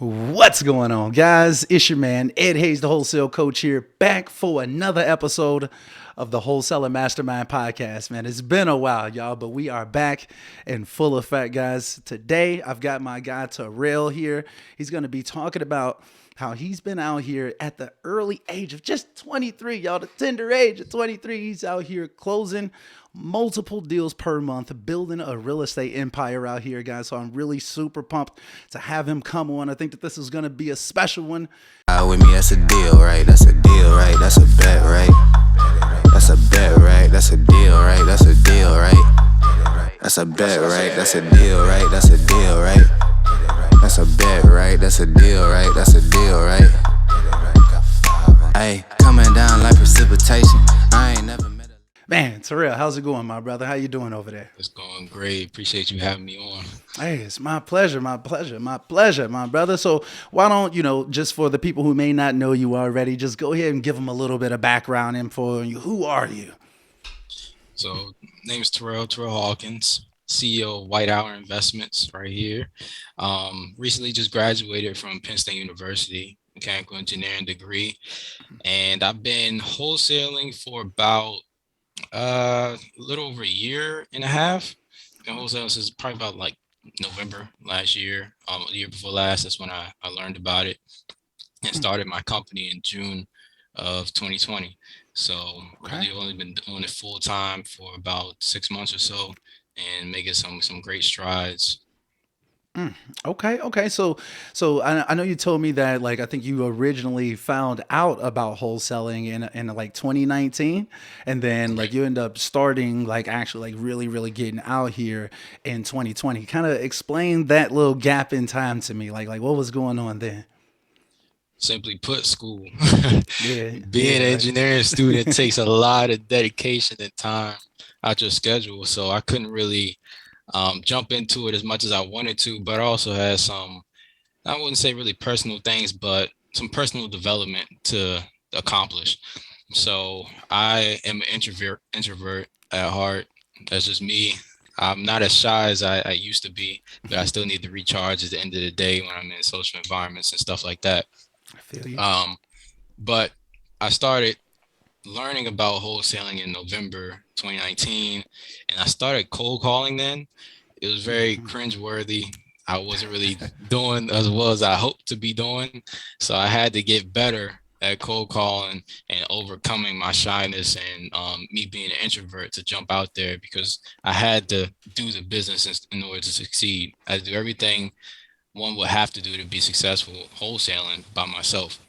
What's going on, guys? It's your man, Ed Hayes, the Wholesale Coach here, back for another episode of the Wholesaling Mastermind Podcast. Man, it's been a while, y'all, but we are back in full effect, guys. Today, I've got my guy, Terrell, here. He's going to be talking about how he's been out here at the early age of just 23, y'all, the tender age of 23. He's out here closing multiple deals per month, building a real estate empire out here, guys. So I'm really super pumped to have him come on. I think that this is going to be a special one. With me, that's a deal, right? That's a deal, right? That's a bet, right? That's a bet, right? That's a deal, right? That's a deal, right? That's a bet, right? That's a deal, right? That's a deal, right? That's a bet, right? That's a deal, right? That's a deal, right? Hey, coming down like precipitation. I ain't never met a... Man, Terrell, how's it going, my brother? How you doing over there? It's going great. Appreciate you having me on. Hey, it's my pleasure, my brother. So why don't, just for the people who may not know you already, just go ahead and give them a little bit of background info on you. Who are you? So, name's Terrell Hawkins, CEO of White Hour Investments right here. Recently just graduated from Penn State University, mechanical engineering degree. And I've been wholesaling for about a little over a year and a half. Been wholesaling since probably about like November last year, the year before last. That's when I learned about it and started my company in June of 2020. So really only been doing it full time for about 6 months or so and making some great strides. Okay. So I know you told me that, like, I think you originally found out about wholesaling in like 2019, and then like you end up starting like actually like really getting out here in 2020. Kind of explain that little gap in time to me. Like what was going on then? Simply put, school. Yeah, Being an right. engineering student takes a lot of dedication and time out your schedule. So I couldn't really jump into it as much as I wanted to, but I also had some, I wouldn't say really personal things, but some personal development to accomplish. So I am an introvert at heart. That's just me. I'm not as shy as I used to be, but I still need to recharge at the end of the day when I'm in social environments and stuff like that. I feel you. But I started learning about wholesaling in November 2019, and I started cold calling then. It was very cringeworthy. I wasn't really doing as well as I hoped to be doing, so I had to get better at cold calling and overcoming my shyness and me being an introvert to jump out there because I had to do the business in order to succeed. I had to do everything one would have to do to be successful wholesaling by myself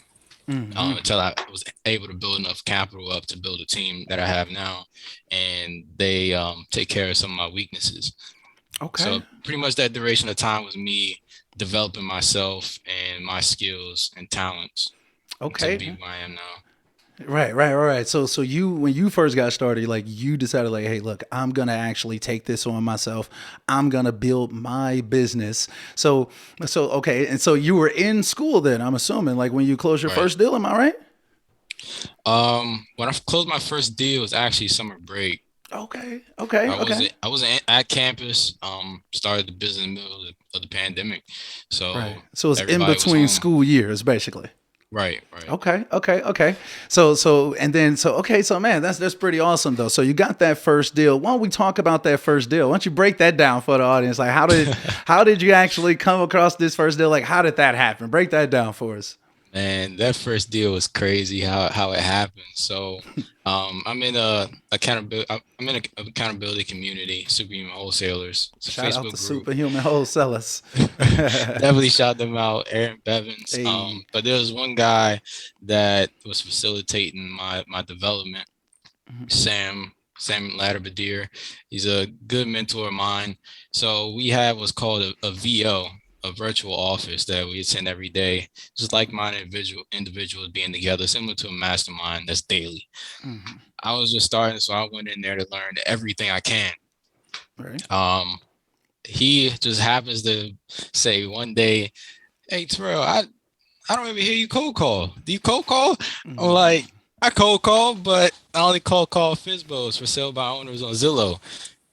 until I was able to build enough capital up to build a team that I have now, and they take care of some of my weaknesses. Okay. So pretty much that duration of time was me developing myself and my skills and talents to be Okay. who I am now. Right. So you, when you first got started, like you decided like, hey, look, I'm going to actually take this on myself. I'm going to build my business. Okay. And so you were in school then, I'm assuming, like when you closed your Right. first deal, am I right? When I closed my first deal, it was actually summer break. Okay. I wasn't at campus. Started the business in the middle of the pandemic, so Right. So it's in everybody was between home. school years, basically. Right. Okay. So man, that's pretty awesome though. So you got that first deal. Why don't we talk about that first deal? Why don't you break that down for the audience? Like how did you actually come across this first deal? Like how did that happen? Break that down for us. Man, that first deal was crazy how it happened. So, I'm in a accountability community, Superhuman Wholesalers. It's a Shout out Facebook to group. Superhuman Wholesalers. Definitely shout them out, Aaron Bevins. Hey. But there was one guy that was facilitating my development, Sam Ladderbadir. He's a good mentor of mine. So we have what's called a VO, a virtual office that we attend every day, just like-minded individuals being together, similar to a mastermind that's daily. I was just starting, so I went in there to learn everything I can. Right. He just happens to say one day, "Hey Terrell, I don't even hear you cold call. Do you cold call?" I'm like, "I cold call, but I only cold call Fizbos for sale by owners on Zillow."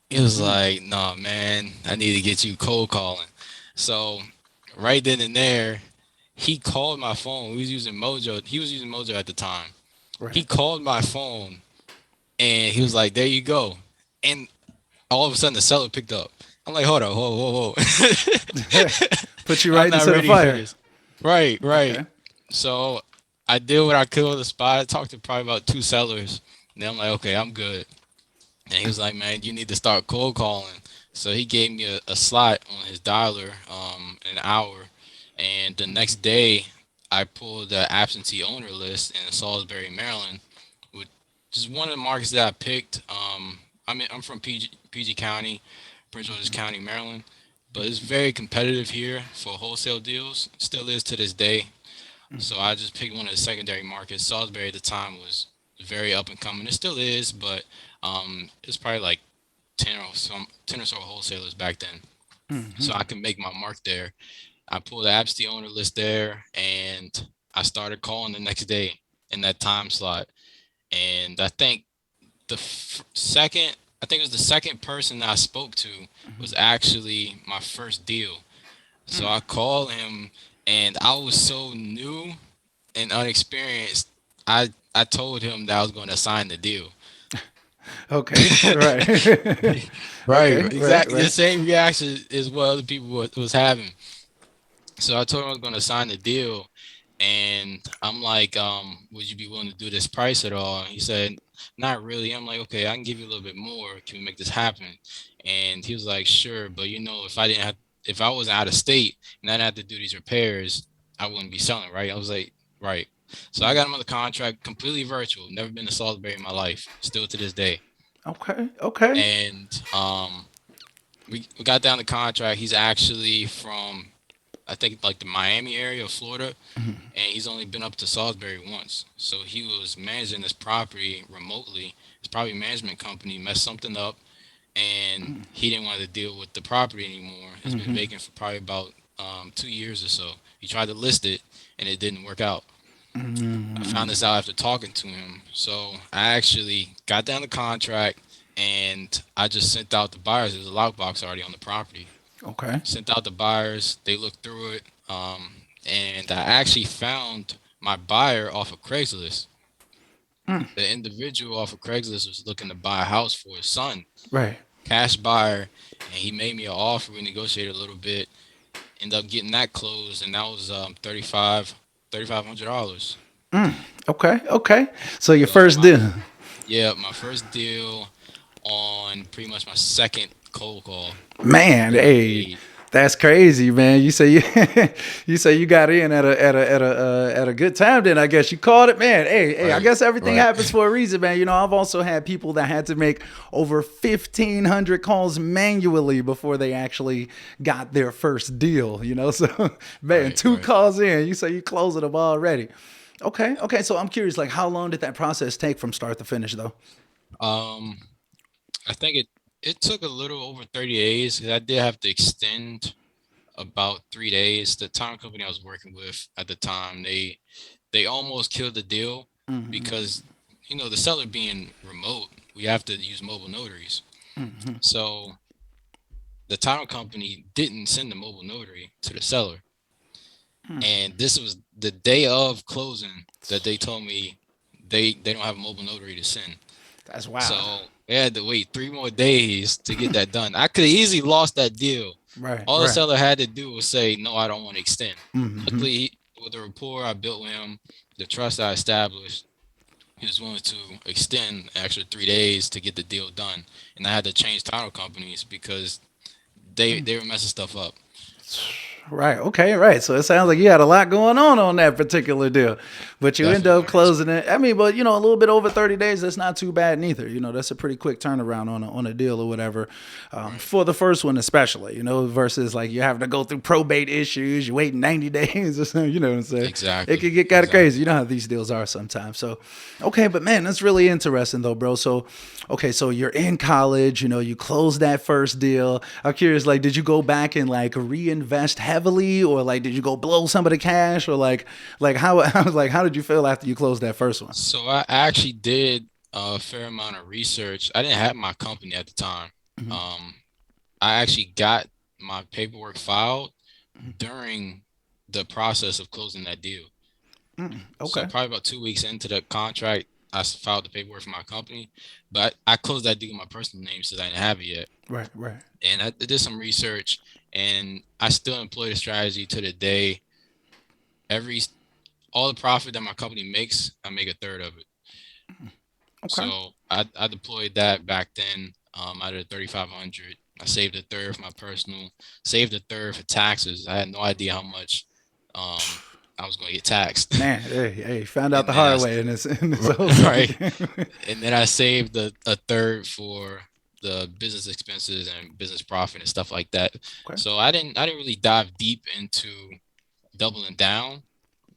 It was like, "Nah, man, I need to get you cold calling." So right then and there, He called my phone. We was using Mojo. He was using Mojo at the time. He Right. called my phone and he was like, "There you go." And all of a sudden, the seller picked up. I'm like, "Hold on, whoa. Put you I'm right not into the ready for fire. this." Right, right. Okay. So I did what I could on the spot. I talked to probably about two sellers. And then I'm like, "Okay, I'm good." And he was like, "Man, you need to start cold calling." So he gave me a slot on his dialer, an hour. And the next day, I pulled the absentee owner list in Salisbury, Maryland, which is one of the markets that I picked. I'm from PG County, Prince George's County, Maryland, but it's very competitive here for wholesale deals. Still is to this day. So I just picked one of the secondary markets. Salisbury at the time was very up and coming. It still is, but it's probably like 10 or so wholesalers back then. So I can make my mark there. I pulled the absentee owner list there, and I started calling the next day in that time slot. And I think I think it was the second person that I spoke to was actually my first deal. So I called him, and I was so new and unexperienced. I told him that I was going to sign the deal. Okay. Right. Right, Okay. Right. exactly the Right. same reaction is what other people was having. So I told him I was going to sign the deal, and I'm like, would you be willing to do this price at all? And he said, not really. I'm like, okay, I can give you a little bit more. Can we make this happen? And he was like, sure, but if I was out of state and I didn't have to do these repairs, I wouldn't be selling, right? I was like, right. So I got him on the contract, completely virtual. Never been to Salisbury in my life, still to this day. Okay. Okay. And we got down the contract. He's actually from, I think, like the Miami area of Florida, and he's only been up to Salisbury once. So he was managing this property remotely. His property management company messed something up, and he didn't want to deal with the property anymore. It's been vacant for probably about 2 years or so. He tried to list it, and it didn't work out. I found this out after talking to him. So I actually got down the contract, and I just sent out the buyers. There's a lockbox already on the property. Okay. Sent out the buyers. They looked through it, and I actually found my buyer off of Craigslist. The individual off of Craigslist was looking to buy a house for his son, Right. cash buyer, and he made me an offer. We negotiated a little bit, ended up getting that closed, and that was $3,500. Okay. Okay. So your So first deal. my first deal on pretty much my second cold call Man, that I hey, made. that's crazy, man. You say you you say you got in at a good time. Then I guess you called it, man. Hey, I Right, guess everything right, happens for a reason, man. You know, I've also had people that had to make over 1,500 calls manually before they actually got their first deal. You know, so man, right, two right. calls in, you say you closing them already. Okay, okay. So I'm curious, like, how long did that process take from start to finish, though? Um, I think it took a little over 30 days 'cause I did have to extend about 3 days. The time company I was working with at the time, they almost killed the deal because the seller being remote, we have to use mobile notaries. So the title company didn't send the mobile notary to the seller. And this was the day of closing that they told me they don't have a mobile notary to send. That's wild. So they had to wait 3 more days to get that done. I could have easily lost that deal. Right, All the right. seller had to do was say, no, I don't want to extend. Luckily, with the rapport I built with him, the trust I established, he was willing to extend an extra 3 days to get the deal done. And I had to change title companies because they were messing stuff up. Right. Okay. Right. So it sounds like you had a lot going on that particular deal, but you end up Definitely. closing it. I mean, but a little bit over 30 days. That's not too bad neither. That's a pretty quick turnaround on a deal or whatever. Right. For the first one, especially. Versus like you having to go through probate issues. You waiting 90 days or something. You know what I'm saying? It Exactly. could get kind of Exactly. crazy. You know how these deals are sometimes. So, okay, but man, that's really interesting though, bro. So, okay, so you're in college. You closed that first deal. I'm curious, like, did you go back and like reinvest heavily, or like did you go blow some of the cash, or like how like how did you feel after you closed that first one? So I actually did a fair amount of research. I didn't have my company at the time. Um, I actually got my paperwork filed during the process of closing that deal. So Okay. probably about 2 weeks into the contract, I filed the paperwork for my company, but I closed that deal in my personal name since I didn't have it yet. Right. Right. And I did some research, and I still employ the strategy to the day. Every all the profit that my company makes, I make a third of it. Okay. So I deployed that back then, out of the 3,500. I saved a third for my personal, saved a third for taxes. I had no idea how much I was going to get taxed. Man, hey, found out And the then hard way in this wholesale right, game. and then I saved a third for the business expenses and business profit and stuff like that. Okay. So I didn't really dive deep into doubling down,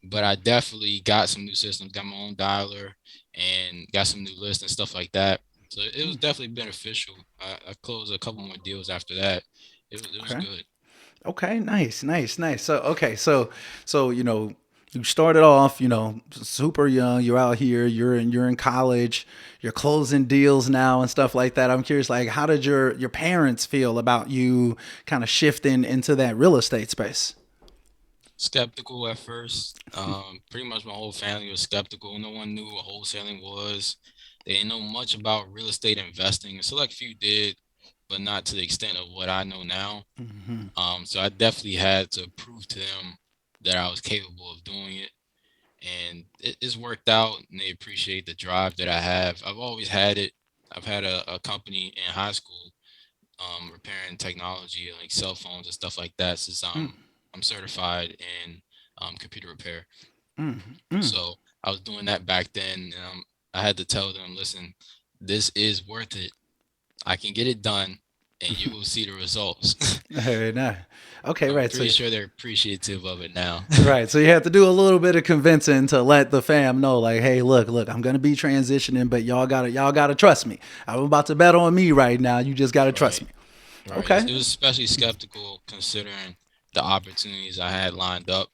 but I definitely got some new systems, got my own dialer, and got some new lists and stuff like that. So it was definitely beneficial. I closed a couple more deals after that. It was Okay. good. Okay, nice. So okay, so you started off, super young. You're out here. You're in college. You're closing deals now and stuff like that. I'm curious, like, how did your parents feel about you kind of shifting into that real estate space? Skeptical at first. Pretty much my whole family was skeptical. No one knew what wholesaling was. They didn't know much about real estate investing. A select few did, but not to the extent of what I know now. Hmm. So I definitely had to prove to them that I was capable of doing it, and it's worked out. And they appreciate the drive that I have. I've always had it. I've had a company in high school, repairing technology like cell phones and stuff like that since I'm certified in computer repair. So I was doing that back then, and I had to tell them, listen, this is worth it. I can get it done, and you will see the results. Very nice. Okay, I'm right. pretty sure they're appreciative of it now. Right. So you have to do a little bit of convincing to let the fam know, like, hey, look, I'm gonna be transitioning, but y'all gotta trust me. I'm about to bet on me right now. You just gotta trust Right, me. right. It Okay. was especially skeptical considering the opportunities I had lined up.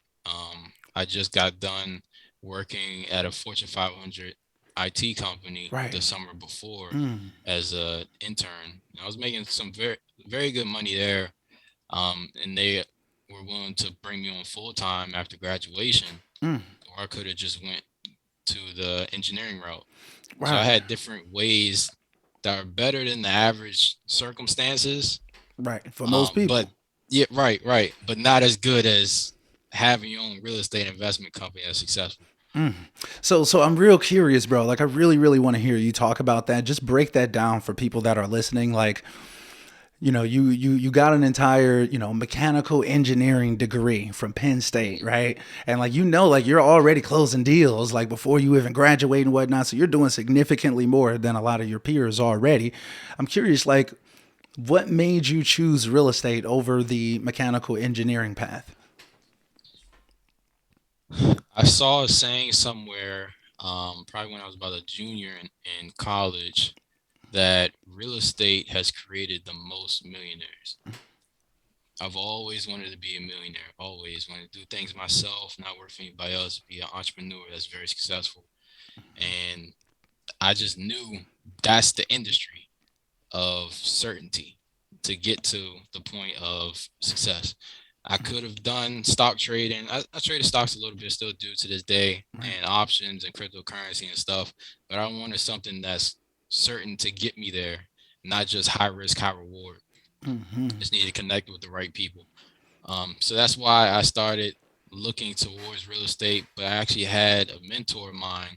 I just got done working at a Fortune 500 IT company the Right. summer before as a intern. I was making some very, very good money there, and they were willing to bring me on full time after graduation, or I could have just went to the engineering route. So I Right. had different ways that are better than the average circumstances. Right. For most But people. yeah, right, but not as good as having your own real estate investment company that's successful. So I'm real curious, bro. Like I really want to hear you talk about that. Just break that down for people that are listening. Like, you got an entire, mechanical engineering degree from Penn State, right? And like like you're already closing deals like before you even graduate and whatnot. So you're doing significantly more than a lot of your peers already. I'm curious, like, what made you choose real estate over the mechanical engineering path? I saw a saying somewhere, probably when I was about a junior in college, that real estate has created the most millionaires. I've always wanted to be a millionaire, always wanted to do things myself, not work for anybody else, be an entrepreneur that's very successful. And I just knew that's the industry of certainty to get to the point of success. I could have done stock trading. I traded stocks a little bit, still do to this day, Right. and options and cryptocurrency and stuff. But I wanted something that's certain to get me there, not just high risk, high reward. Just need to connect with the right people. So that's why I started looking towards real estate. But I actually had a mentor of mine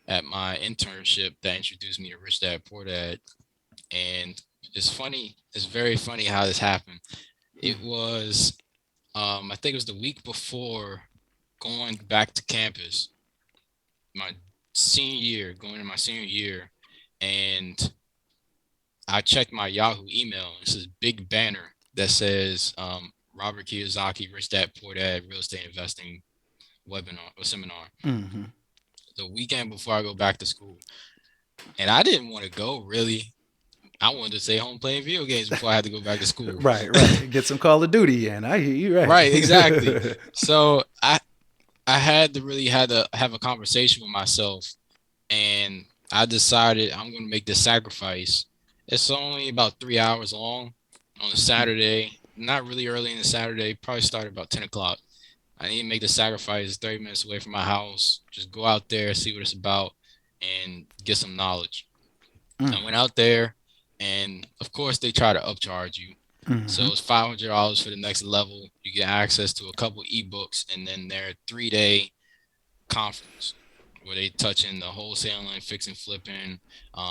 at my internship that introduced me to Rich Dad Poor Dad. And it's funny, it's very funny how this happened. It was, I think it was the week before going back to campus, my senior year, going into my senior year, and I checked my Yahoo email. It's this big banner that says Robert Kiyosaki, Rich Dad Poor Dad, Real Estate Investing webinar or seminar the weekend before I go back to school. And I didn't want to go really. I wanted to stay home playing video games before I had to go back to school. Right. Get some Call of Duty in. I hear you. Right, exactly. Right. So I had to have a conversation with myself, and I decided I'm going to make this sacrifice. It's only about 3 hours long on a Saturday, not really early in the Saturday, probably started about 10 o'clock. I need to make the sacrifice 30 minutes away from my house. Just go out there, see what it's about, and get some knowledge. I went out there, and of course, they try to upcharge you. So it's $500 for the next level. You get access to a couple ebooks, and then their 3-day conference where they touch in the wholesaling, fixing, flipping,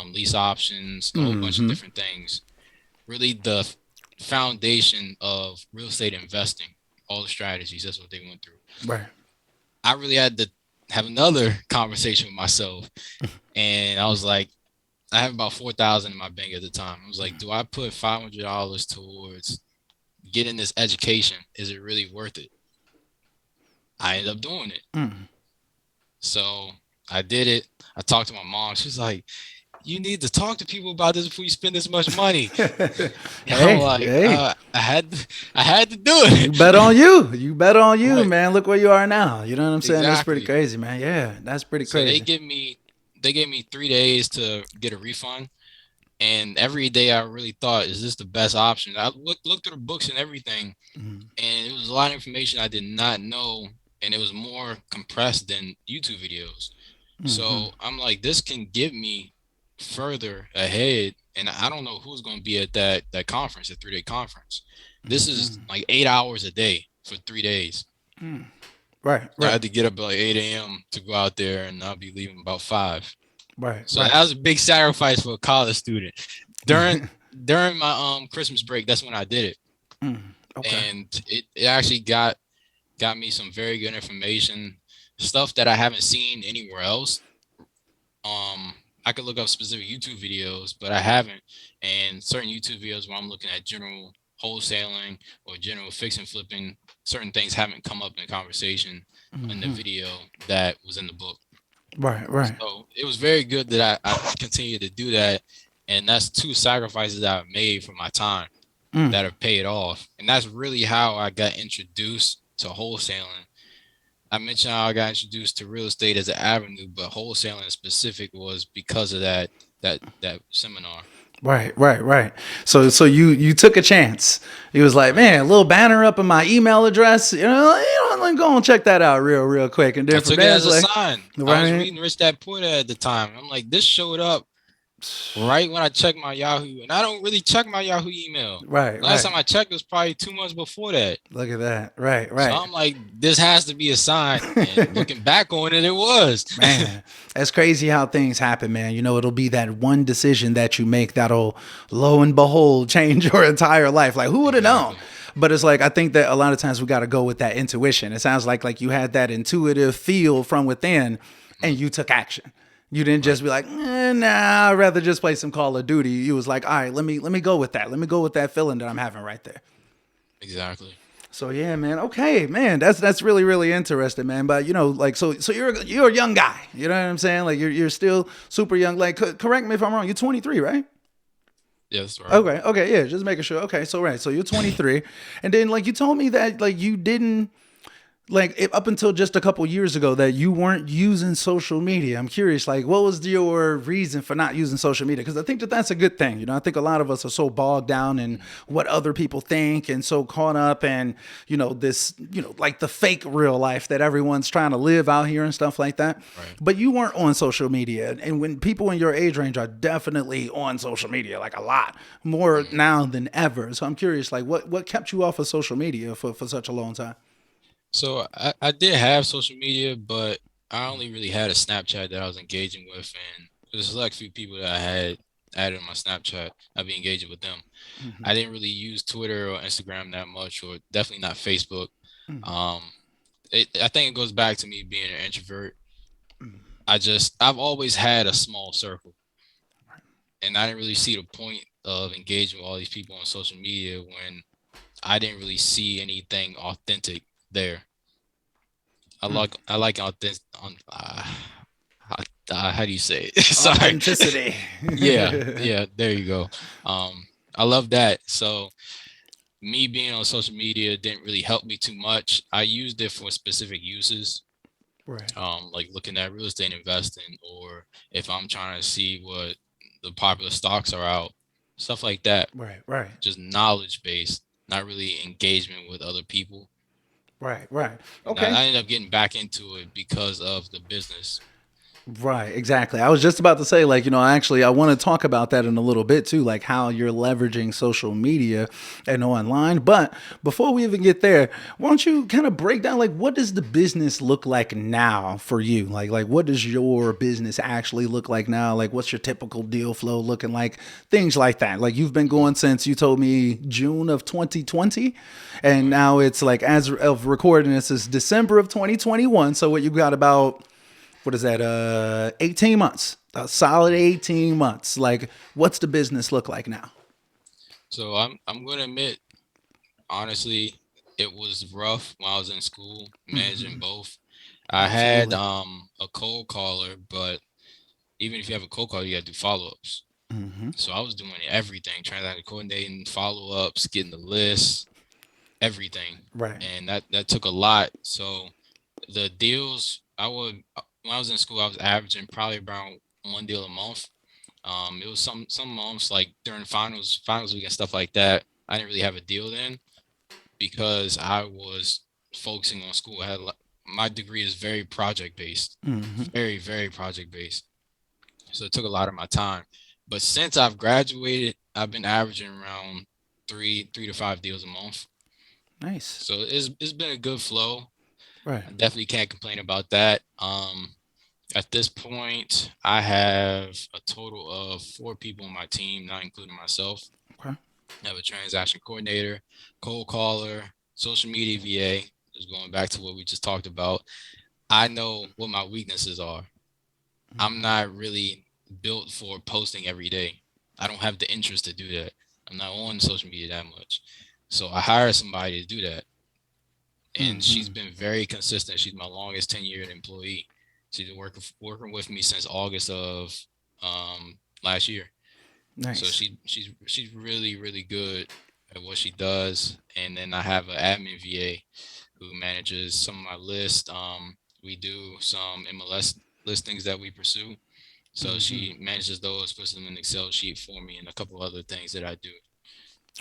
lease options, a whole bunch of different things. Really, the foundation of real estate investing, all the strategies. That's what they went through. Right. I really had to have another conversation with myself, and I was like, I have about 4,000 in my bank at the time. I was like, do I put $500 towards getting this education? Is it really worth it? I ended up doing it. So I did it. I talked to my mom. She's like, you need to talk to people about this before you spend this much money. I'm like, I had to do it. You bet on you. You bet on you, Right. man. Look where you are now. You know what I'm saying? That's pretty Exactly. crazy, man. Yeah, that's pretty So crazy. they gave me 3 days to get a refund. And every day I really thought, is this the best option? I looked through the books and everything, and it was a lot of information I did not know, and it was more compressed than YouTube videos. So I'm like, this can get me further ahead, and I don't know who's going to be at that conference, a 3-day conference. This is like 8 hours a day for 3 days. Right, So I right, had to get up at like 8 a.m. to go out there, and I'll be leaving about 5. right, So right. that was a big sacrifice for a college student. During during my Christmas break, that's when I did it, Okay. and it actually got me some very good information, stuff that I haven't seen anywhere else. I could look up specific YouTube videos, but I haven't. And certain YouTube videos where I'm looking at general wholesaling or general fix and flipping, certain things haven't come up in the conversation in the video that was in the book. Right, right. So it was very good that I continued to do that. And that's 2 sacrifices that I've made for my time that have paid off. And that's really how I got introduced to wholesaling. I mentioned how I got introduced to real estate as an avenue, but wholesaling in specific was because of that seminar. Right, right, right. So you took a chance. He was like, Right. man, a little banner up in my email address. Let me go and check that out real quick. And I then from took it there, as it's a like, sign. I was right, reading Rich Dad Poor Dad at the time. I'm like, this showed up right when I checked my Yahoo, and I don't really check my Yahoo email. right, Last right. time I checked was probably 2 months before that. Look at that. Right, So right. I'm like, this has to be a sign. And looking back on it, it was. Man, that's crazy how things happen, man. It'll be that one decision that you make that'll, lo and behold, change your entire life. Like, who would have known? Exactly. But it's like I think that a lot of times we got to go with that intuition. It sounds like you had that intuitive feel from within, and you took action. You didn't Right. just be like, nah, I'd rather just play some Call of Duty. You was like, all right, let me go with that. Let me go with that feeling that I'm having right there. Exactly. So yeah, man. Okay, man. That's really interesting, man. But so you're a young guy. You know what I'm saying? Like you're still super young. Like correct me if I'm wrong. You're 23, right? Yeah, that's right. Okay, yeah. Just making sure. Okay, so right. So you're 23, and then like you told me that like you didn't up until just a couple years ago that you weren't using social media. I'm curious, like, what was your reason for not using social media? Because I think that that's a good thing. I think a lot of us are so bogged down in what other people think and so caught up in, this, like the fake real life that everyone's trying to live out here and stuff like that. Right. But you weren't on social media. And when people in your age range are definitely on social media, like a lot more now than ever. So I'm curious, like, what kept you off of social media for such a long time? So I did have social media, but I only really had a Snapchat that I was engaging with, and there's a select few people that I had added on my Snapchat. I'd be engaging with them. I didn't really use Twitter or Instagram that much, or definitely not Facebook. Um, I think it goes back to me being an introvert. I've always had a small circle, and I didn't really see the point of engaging with all these people on social media when I didn't really see anything authentic there. I like authentic on how do you say it? Sorry. Authenticity. Yeah, there you go. I love that. So me being on social media didn't really help me too much. I used it for specific uses, Right. like looking at real estate investing, or if I'm trying to see what the popular stocks are out, stuff like that. Right. Right. Just knowledge based, not really engagement with other people. Right, right. And Okay. I ended up getting back into it because of the business. Right, exactly. I was just about to say, like, actually, I want to talk about that in a little bit too, like how you're leveraging social media and online. But before we even get there, why don't you kind of break down, like, what does the business look like now for you? Like, what does your business actually look like now? Like, what's your typical deal flow looking like? Things like that. Like, you've been going since you told me June of 2020, and Right. now it's like as of recording this is December of 2021. So what you got about what is that 18 months, a solid 18 months. Like, what's the business look like now? So I'm gonna admit, honestly, it was rough when I was in school managing both. I had Absolutely. a cold caller, but even if you have a cold caller, you gotta do follow-ups. So I was doing everything, transaction coordinating, follow-ups, getting the list, everything. Right. And that took a lot. So the deals I would when I was in school, I was averaging probably around one deal a month. It was some months like during finals week and stuff like that. I didn't really have a deal then because I was focusing on school. My degree is very project based, very project based. So it took a lot of my time. But since I've graduated, I've been averaging around three to five deals a month. Nice. So it's been a good flow. Right. I definitely can't complain about that. At this point, I have a total of four people on my team, not including myself. Okay. I have a transaction coordinator, cold caller, social media VA. Just going back to what we just talked about. I know what my weaknesses are. I'm not really built for posting every day. I don't have the interest to do that. I'm not on social media that much. So I hired somebody to do that. And she's been very consistent. She's my longest tenured employee. She's been working with me since August of last year. So Nice. she's really good at what she does. And then I have an admin VA who manages some of my list. We do some MLS listings that we pursue. So she manages those, puts them in an Excel sheet for me, and a couple other things that I do.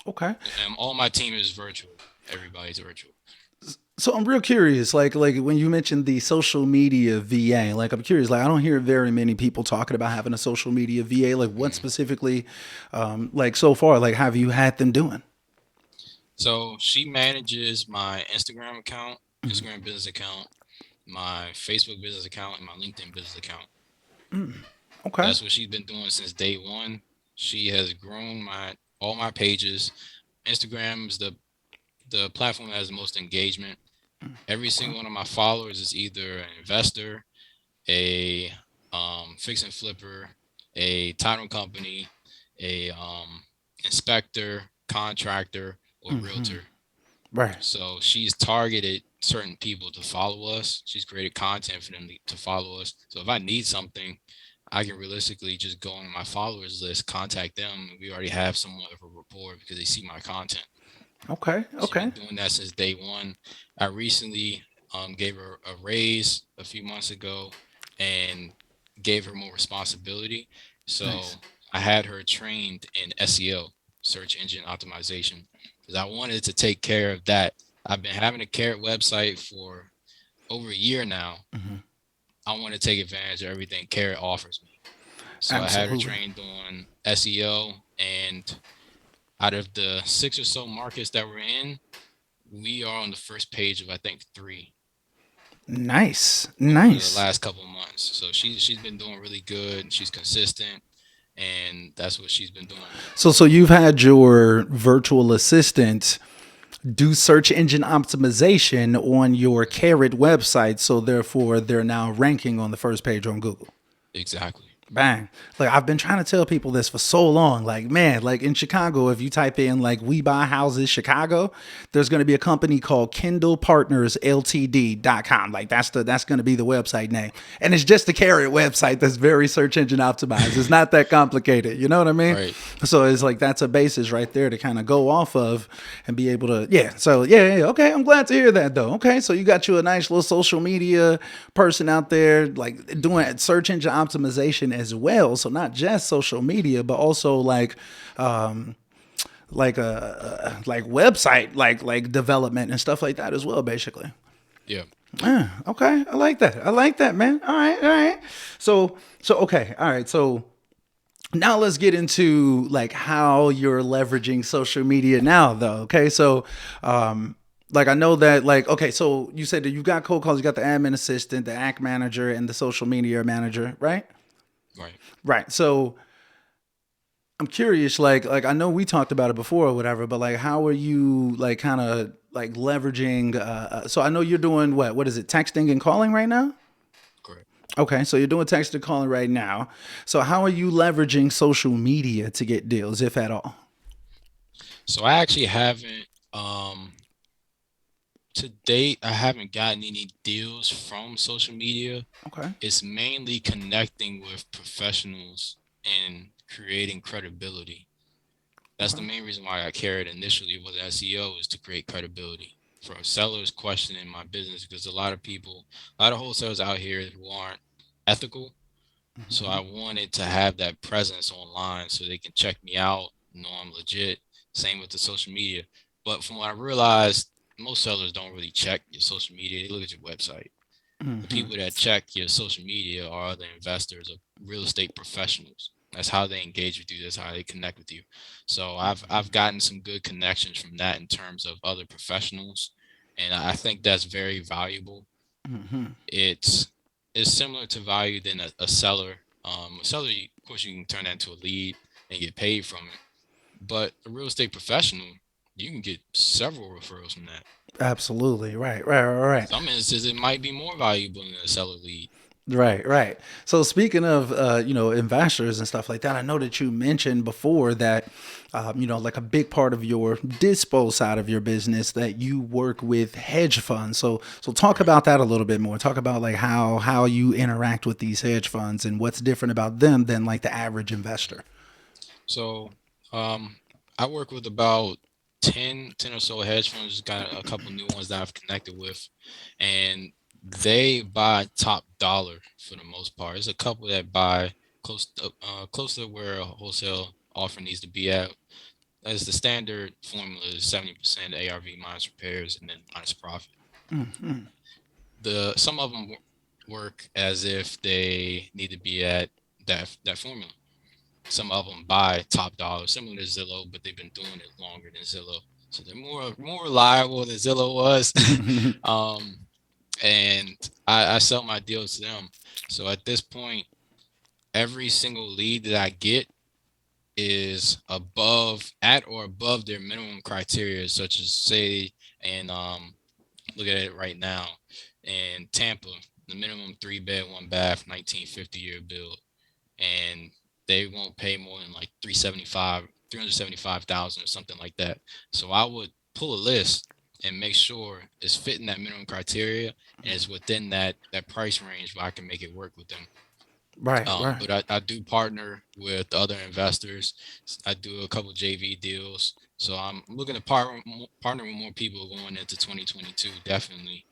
Okay. And all my team is virtual. Everybody's virtual. So I'm real curious, like when you mentioned the social media VA, like I'm curious, like I don't hear very many people talking about having a social media VA. Like what Mhm. specifically, like so far, like have you had them doing? So she manages my Instagram account, Instagram business account, my Facebook business account, and my LinkedIn business account. Okay. That's what she's been doing since day one. She has grown all my pages. Instagram is the platform that has the most engagement. Every Okay. single one of my followers is either an investor, a fix and flipper, a title company, a inspector, contractor, or realtor. Right. So she's targeted certain people to follow us. She's created content for them to follow us. So if I need something, I can realistically just go on my followers list, contact them. We already have somewhat of a rapport because they see my content. Okay. She's Okay. been doing that since day one. I recently gave her a raise a few months ago and gave her more responsibility. So Nice. I had her trained in SEO, search engine optimization, because I wanted to take care of that. I've been having a Carrot website for over a year now. I want to take advantage of everything Carrot offers me. So I had her Absolutely. trained on SEO, and out of the 6 or so markets that we're in, we are on the first page of I think three Nice. over the Nice. last couple of months. So she's been doing really good. She's consistent, and that's what she's been doing. So you've had your virtual assistant do search engine optimization on your Carrot website, so therefore they're now ranking on the first page on Google. Exactly. Bang. Like I've been trying to tell people this for so long. Like, man, like in Chicago, if you type in like we buy houses Chicago, there's gonna be a company called Kindle Partners Ltd.com. Like that's gonna be the website name. And it's just a Carrot website that's very search engine optimized. It's not that complicated. You know what I mean? Right. So it's like that's a basis right there to kind of go off of and be able to, yeah. So yeah, okay. I'm glad to hear that though. Okay. So you got you a nice little social media person out there like doing search engine optimization as well. So not just social media, but also like website like development and stuff like that as well, basically. Yeah. Yeah, okay, I like that. I like that, man. All right, all right. So okay, all right. So now let's get into like how you're leveraging social media now, though. Okay, so like I know that like okay, so you said that you've got cold calls, you got the admin assistant, the act manager, and the social media manager, right? Right. Right. So I'm curious, like I know we talked about it before or whatever, but like how are you like kind of like leveraging? So I know you're doing what is it, texting and calling right now? Correct. Okay, so you're doing texting and calling right now. So how are you leveraging social media to get deals, if at all? So I actually haven't to date, I haven't gotten any deals from social media. Okay. It's mainly connecting with professionals and creating credibility. That's the Okay. main reason why I carried initially was SEO, is to create credibility for sellers questioning my business, because a lot of wholesalers out here who aren't ethical. So I wanted to have that presence online so they can check me out, know I'm legit. Same with the social media. But from what I realized, most sellers don't really check your social media. They look at your website. The Mm-hmm. people that check your social media are the investors or real estate professionals. That's how they engage with you. That's how they connect with you. So I've gotten some good connections from that in terms of other professionals, and I think that's very valuable. Mm-hmm. It's similar to value than a seller. A seller, of course, you can turn that into a lead and get paid from it. But a real estate professional, you can get several referrals from that. Absolutely. Right. Right. Right. Right. Some instances, it might be more valuable than a seller lead. Right, right. So speaking of investors and stuff like that, I know that you mentioned before that like a big part of your dispo side of your business that you work with hedge funds. So talk Right. about that a little bit more. Talk about like how you interact with these hedge funds and what's different about them than like the average investor. So, um, I work with about 10 or so hedge funds, got a couple new ones that I've connected with, and they buy top dollar for the most part. There's a couple that buy close to where a wholesale offer needs to be at. As the standard formula is 70% ARV minus repairs and then minus profit. Some of them work as if they need to be at that formula. Some of them buy top dollar, similar to Zillow, but they've been doing it longer than Zillow, so they're more reliable than Zillow was. um, and I sell my deals to them. So at this point, every single lead that I get is at or above their minimum criteria, such as say, and look at it right now in Tampa, the minimum 3 bed, 1 bath, 1950-year build, and they won't pay more than like 375,000 or something like that. So I would pull a list and make sure it's fitting that minimum criteria and it's within that price range where I can make it work with them. Right, right. But I do partner with other investors. I do a couple JV deals. So I'm looking to partner with more people going into 2022, definitely.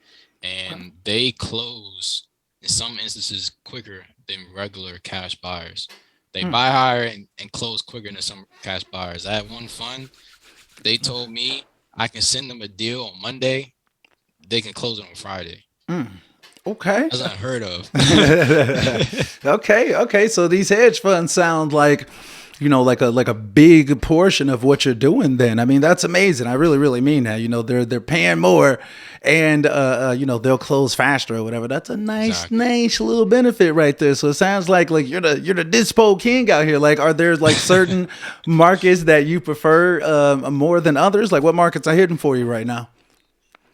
And they close in some instances quicker than regular cash buyers. They buy higher and close quicker than some cash buyers. I had one fund, they told me I can send them a deal on Monday, they can close it on Friday. Okay. That's unheard of. Okay, okay. So these hedge funds sound like, like a big portion of what you're doing. Then I mean that's amazing. I really, really mean that. They're paying more, and they'll close faster or whatever. That's a nice, Exactly. nice little benefit right there. So it sounds like you're the dispo king out here. Like, are there like certain markets that you prefer more than others? Like, what markets are hidden for you right now?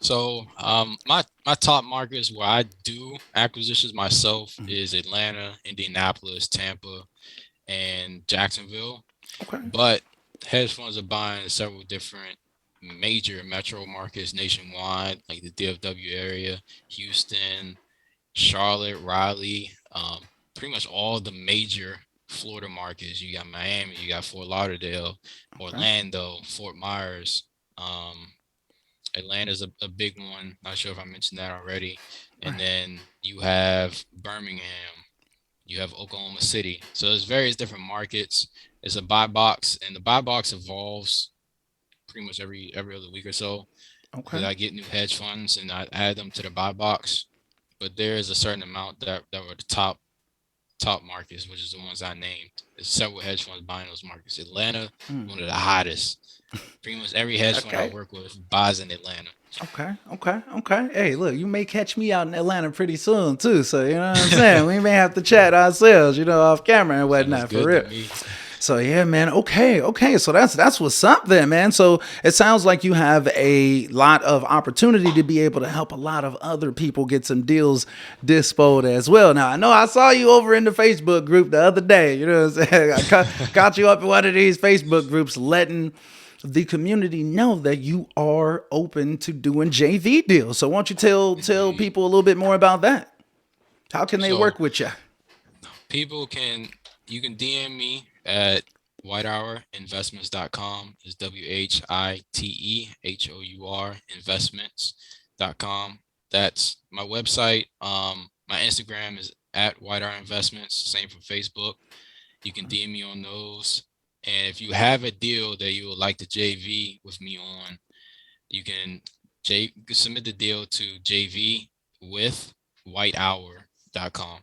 So, my top markets where I do acquisitions myself is Atlanta, Indianapolis, Tampa, and Jacksonville. Okay. But hedge funds are buying several different major metro markets nationwide, like the DFW area, Houston, Charlotte, Raleigh, pretty much all the major Florida markets. You got Miami, you got Fort Lauderdale, Okay. Orlando, Fort Myers. Atlanta's a big one. Not sure if I mentioned that already. And Right. then you have Birmingham, you have Oklahoma City. So there's various different markets. It's a buy box, and the buy box evolves. pretty much every other week or so. Because Okay. I get new hedge funds and I add them to the buy box. But there is a certain amount that were the top markets, which is the ones I named. There's several hedge funds buying those markets. Atlanta, one of the hottest. Pretty much every hedge fund I Okay. work with buys in Atlanta. Okay. Hey, look, you may catch me out in Atlanta pretty soon too. So you know what I'm saying. We may have to chat ourselves, off camera and Sounds whatnot for good to real. me. So yeah, man. Okay. So that's what's up then, man. So it sounds like you have a lot of opportunity to be able to help a lot of other people get some deals disposed as well. Now I know I saw you over in the Facebook group the other day. You know what I'm saying? Caught you up in one of these Facebook groups, letting the community know that you are open to doing JV deals. So why don't you tell people a little bit more about that? How can they So work with you? you can DM me at whitehourinvestments.com. It's WHITEHOUR investments.com. That's my website. My Instagram is at Whitehour Investments. Same for Facebook. You can DM me on those. And if you have a deal that you would like to JV with me on, you can submit the deal to JV with whitehour.com.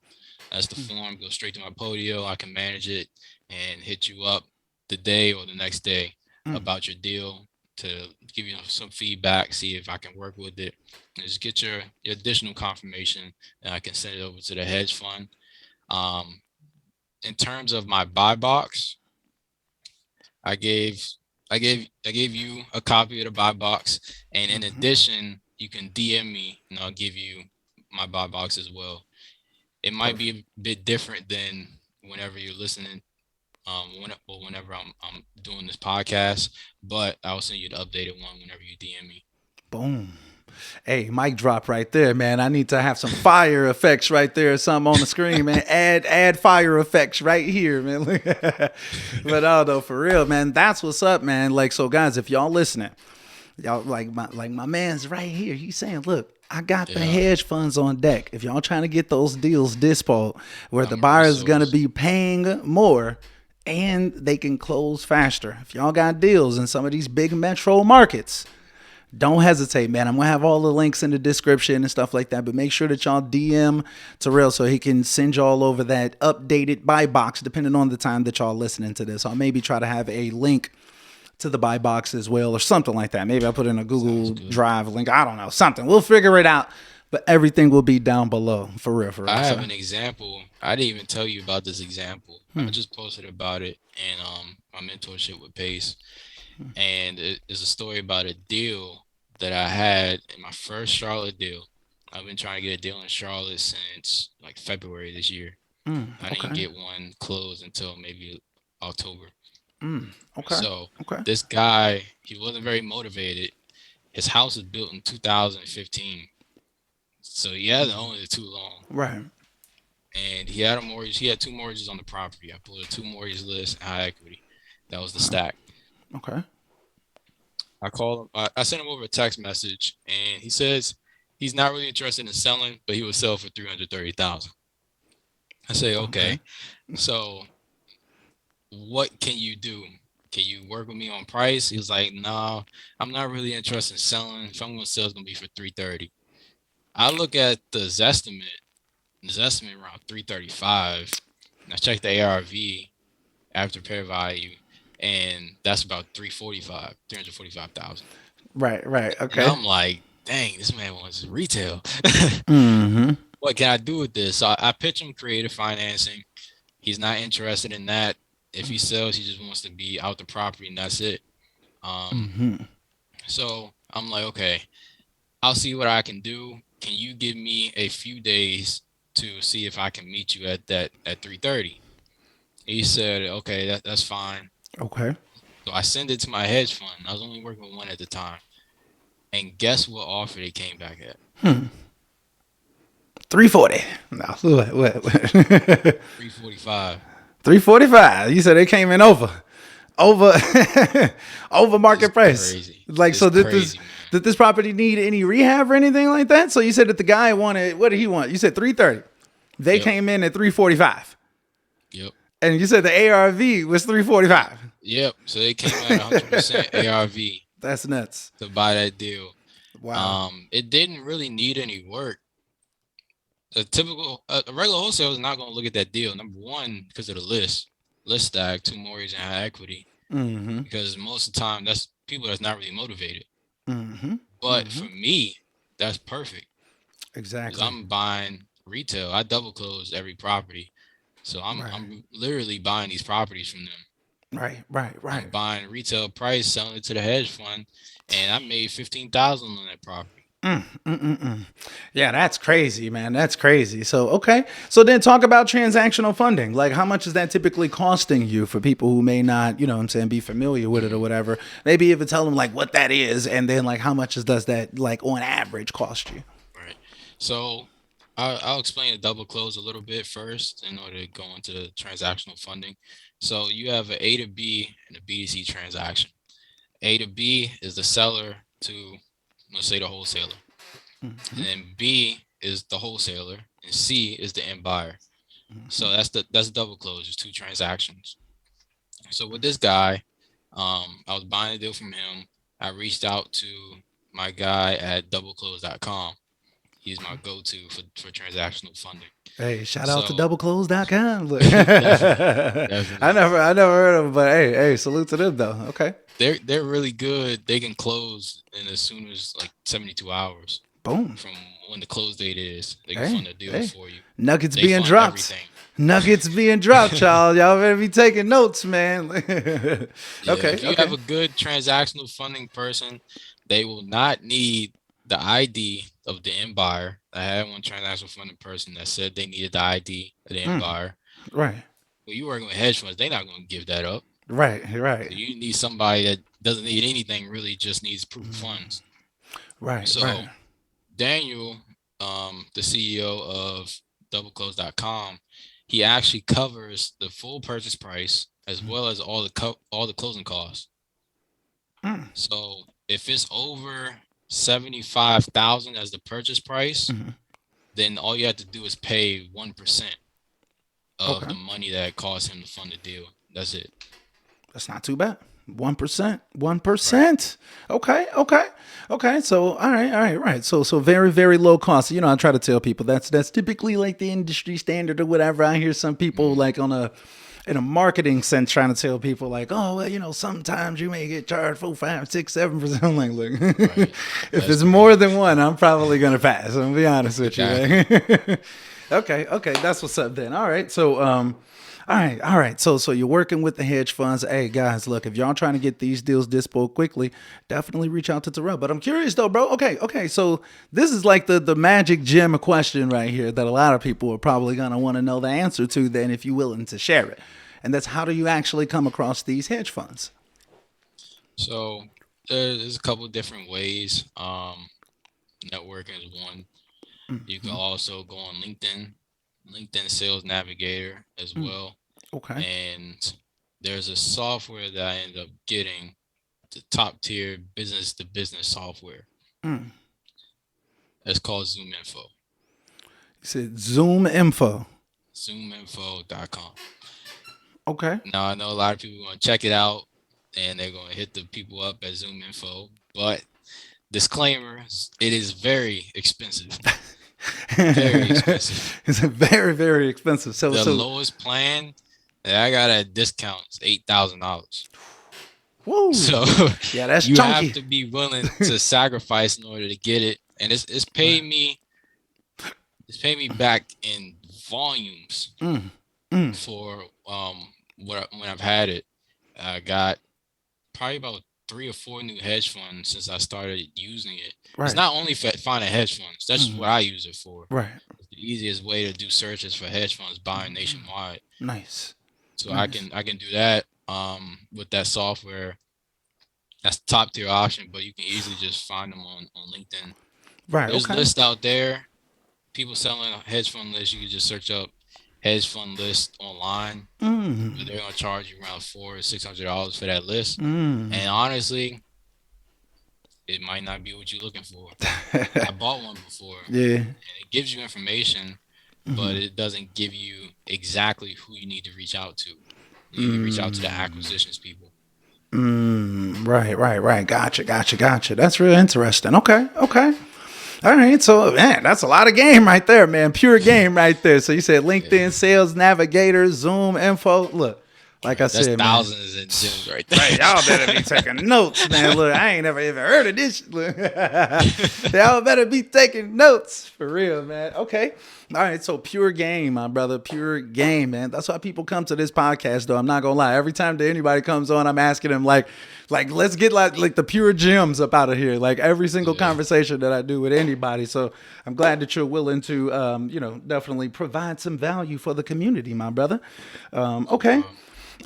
That's the form. Go straight to my Podio. I can manage it and hit you up the day or the next day about your deal to give you some feedback, see if I can work with it, and just get your additional confirmation, and I can send it over to the hedge fund. In terms of my buy box, I gave you a copy of the buy box, and in addition, you can DM me, and I'll give you my buy box as well. It might be a bit different than whenever you're listening, whenever I'm doing this podcast, but I'll send you the updated one whenever you DM me. Boom. Hey, mic drop right there, man. I need to have some fire effects right there, or something on the screen, man. Add fire effects right here, man. But no, for real, man. That's what's up, man. Like, so guys, if y'all listening, y'all like my man's right here. He's saying, look, I got the hedge funds on deck. If y'all trying to get those deals dispo where the buyer is gonna be paying more and they can close faster. If y'all got deals in some of these big metro markets, don't hesitate, man. I'm going to have all the links in the description and stuff like that. But make sure that y'all DM Terrell so he can send y'all over that updated buy box, depending on the time that y'all listening to this. I'll maybe try to have a link to the buy box as well or something like that. Maybe I'll put in a Google Drive link. I don't know, something. We'll figure it out. But everything will be down below, for real. I have an example. I didn't even tell you about this example. I just posted about it in my mentorship with Pace. And it's a story about a deal that I had in my first Charlotte deal. I've been trying to get a deal in Charlotte since like February this year. I didn't get one closed until maybe October. So this guy, he wasn't very motivated. His house was built in 2015. So he hasn't owned it too long. Right. And he had a mortgage. He had 2 mortgages on the property. I pulled a 2 mortgage list, high equity. That was the stack. Okay. I called him. I sent him over a text message, and he says he's not really interested in selling, but he would sell for $330,000. I say, okay. So what can you do? Can you work with me on price? He was like, no, I'm not really interested in selling. If I'm going to sell, it's going to be for $330,000. I look at the Zestimate. His estimate around 335. And I checked the ARV after pair value, and that's about 345,000. Right. Okay. And I'm like, dang, this man wants retail. What can I do with this? So I pitch him creative financing. He's not interested in that. If he sells, he just wants to be out the property, and that's it. So I'm like, okay, I'll see what I can do. Can you give me a few days to see if I can meet you at 330? He said, okay, that's fine. Okay. So I sent it to my hedge fund. I was only working with one at the time. And guess what offer they came back at? 340. No, what? 345. 345. You said they came in over market price. Crazy. Like, It's so crazy, did this property need any rehab or anything like that? So you said that the guy wanted, what did he want? You said 330. They came in at 345. Yep. And you said the ARV was 345. Yep. So they came at 100% ARV. That's nuts. to buy that deal. Wow. It didn't really need any work. A regular wholesale is not going to look at that deal. Number one, because of the list tag, two more reason high equity. Mm-hmm. Because most of the time, that's people that's not really motivated. Mm-hmm. But Mm-hmm. for me, that's perfect because Exactly. I'm buying retail. I double close every property, so I'm Right. I'm literally buying these properties from them. Right. Right. I'm Right. buying retail price, selling it to the hedge fund, and I made 15,000 on that property. Yeah, that's crazy, man. That's crazy. So, okay. So then talk about transactional funding. Like, how much is that typically costing you for people who may not, what I'm saying, be familiar with it or Mhm. whatever? Maybe even tell them like what that is, and then like how much does that like on average cost you? Right. So I'll explain the double close a little bit first in order to go into the transactional funding. So you have a to B and a B to C transaction. A to B is the seller to, let's say, the wholesaler. And then B is the wholesaler, and C is the end buyer. So that's double close. There's two transactions. So with this guy, I was buying a deal from him. I reached out to my guy at doubleclose.com. He's my go-to for transactional funding. Hey, shout out to So doubleclose.com. Look. definitely, I definitely, never heard of them, but hey, salute to them though. Okay. they're really good. They can close in as soon as like 72 hours Boom. from when the close date is. They can Hey, fund a deal hey. for you. Nuggets They being fund dropped. everything. Nuggets being dropped, y'all. Y'all better be taking notes, man. Yeah, Okay, if you have okay. a good transactional funding person, they will not need the ID of the end buyer. I had one transactional funding person that said they needed the ID of the end buyer. Right. Well, you working with hedge funds, they're not going to give that up. Right. So Right. you need somebody that doesn't need anything, really just needs proof of funds. Right. So Right. Daniel, the CEO of doubleclose.com, he actually covers the full purchase price as well as all the closing costs. So if it's over 75,000 as the purchase price, then all you have to do is pay 1% of Okay. the money that it costs him to fund the deal. That's it. That's not too bad. 1%. Right. 1%. Okay. Okay. Okay. So all right. All right. Right. So very, very low cost. I try to tell people that's typically like the industry standard or whatever. I hear some people Mhm. like in a marketing sense trying to tell people like, oh well, sometimes you may get charged 4, 5, 6, 7%. I'm like, look, Right. if That's it's more than crazy. one, I'm probably gonna pass. I'm gonna be honest with you. Exactly. Like. Okay, okay, that's what's up then. All right, so all right. So you're working with the hedge funds. Hey guys, look, if y'all trying to get these deals dispo quickly, definitely reach out to Terrell. But I'm curious though, bro. Okay. So this is like the magic gem question right here that a lot of people are probably gonna want to know the answer to. Then, if you're willing to share it, and that's how do you actually come across these hedge funds? So there's a couple different ways. Networking is one. You can also go on LinkedIn Sales Navigator as well. Okay. And there's a software that I ended up getting, the top tier business to business software. It's called Zoom Info. You said Zoom info. ZoomInfo.com. Okay. Now I know a lot of people are going to check it out and they're going to hit the people up at Zoom Info, but disclaimer, it is very expensive. Very expensive. It's very, very expensive. So, The so, lowest plan that I got at discount is $8,000. woo. So Yeah, that's you have chunky. to be willing to sacrifice in order to get it, and Right. it's paid me back in volumes Mm, mm, for when I've had it. I got probably about 3 or 4 new hedge funds since I started using it. It's right. not only for finding hedge funds. That's just what I use it for. Right. It's the easiest way to do searches for hedge funds buying nationwide. Nice. So I Nice. can I can do that with that software. That's the top tier option, but you can easily just find them on LinkedIn. Right. There's Okay. lists out there, people selling a hedge fund list. You can just search up hedge fund list online, but they're gonna charge you around $400 or $600 for that list. And honestly, it might not be what you're looking for. I bought one before, Yeah. and it gives you information, but it doesn't give you exactly who you need to reach out to. You need to reach out to the acquisitions people. Right. Gotcha. That's really interesting. Okay. All right. So, man, that's a lot of game right there, man. Pure game right there. So you said Yeah. LinkedIn Sales Navigator, Zoom info. Look, like I Right. That's said, man. thousands in gems right Right, y'all better be there. taking notes, man. Look, I ain't never even heard of this. Look. Y'all better be taking notes for real, man. Okay. All right, so pure game, my brother. Pure game, man. That's why people come to this podcast, though. I'm not gonna lie. Every time that anybody comes on, I'm asking them like let's get like the pure gems up out of here. Like every single Yeah. conversation that I do with anybody. So I'm glad that you're willing to, definitely provide some value for the community, my brother. Okay. Um,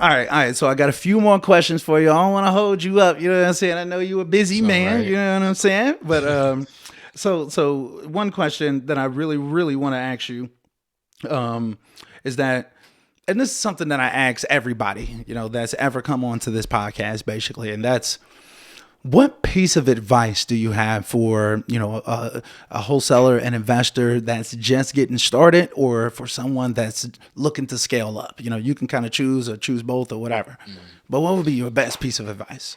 All right. So I got a few more questions for you. I don't want to hold you up. You know what I'm saying? I know you're a busy it's all man. right. You know what I'm saying? But so one question that I really want to ask you, um, is that, and this is something that I ask everybody, that's ever come on to this podcast, basically, and that's, what piece of advice do you have for a wholesaler, an investor that's just getting started, or for someone that's looking to scale up? You can kind of choose both or whatever. But what would be your best piece of advice?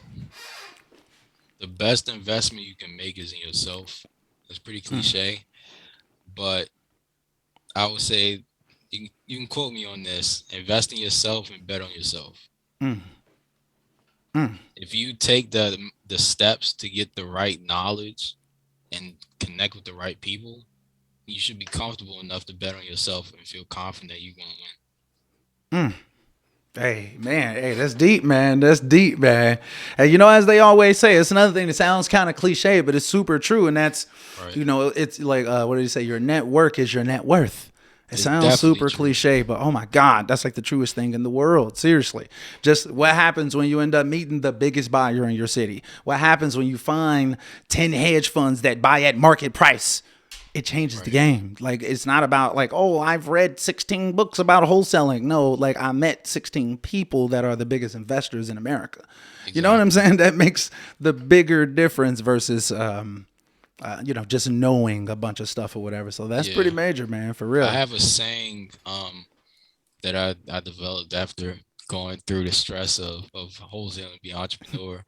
The best investment you can make is in yourself. It's pretty cliche, but I would say you can quote me on this. Invest in yourself and bet on yourself. If you take the steps to get the right knowledge and connect with the right people, you should be comfortable enough to bet on yourself and feel confident you're gonna Hey man, hey, that's deep, man. That's deep, man. And as they always say, it's another thing that sounds kind of cliche, but it's super true. And that's, win. Right. it's like, what did he say? Your network is your net worth. It It's sounds definitely super true. cliche, but oh my God, that's like the truest thing in the world. Seriously. Just what happens when you end up meeting the biggest buyer in your city? What happens when you find 10 hedge funds that buy at market price? It changes the Right. game. Like, it's not about like, oh, I've read 16 books about wholesaling. No, like, I met 16 people that are the biggest investors in America. You know what I'm Exactly. saying? That makes the bigger difference versus, just knowing a bunch of stuff or whatever. So that's pretty Yeah. major, man, for I real. have a saying that I developed after going through the stress of wholesaling and being an entrepreneur.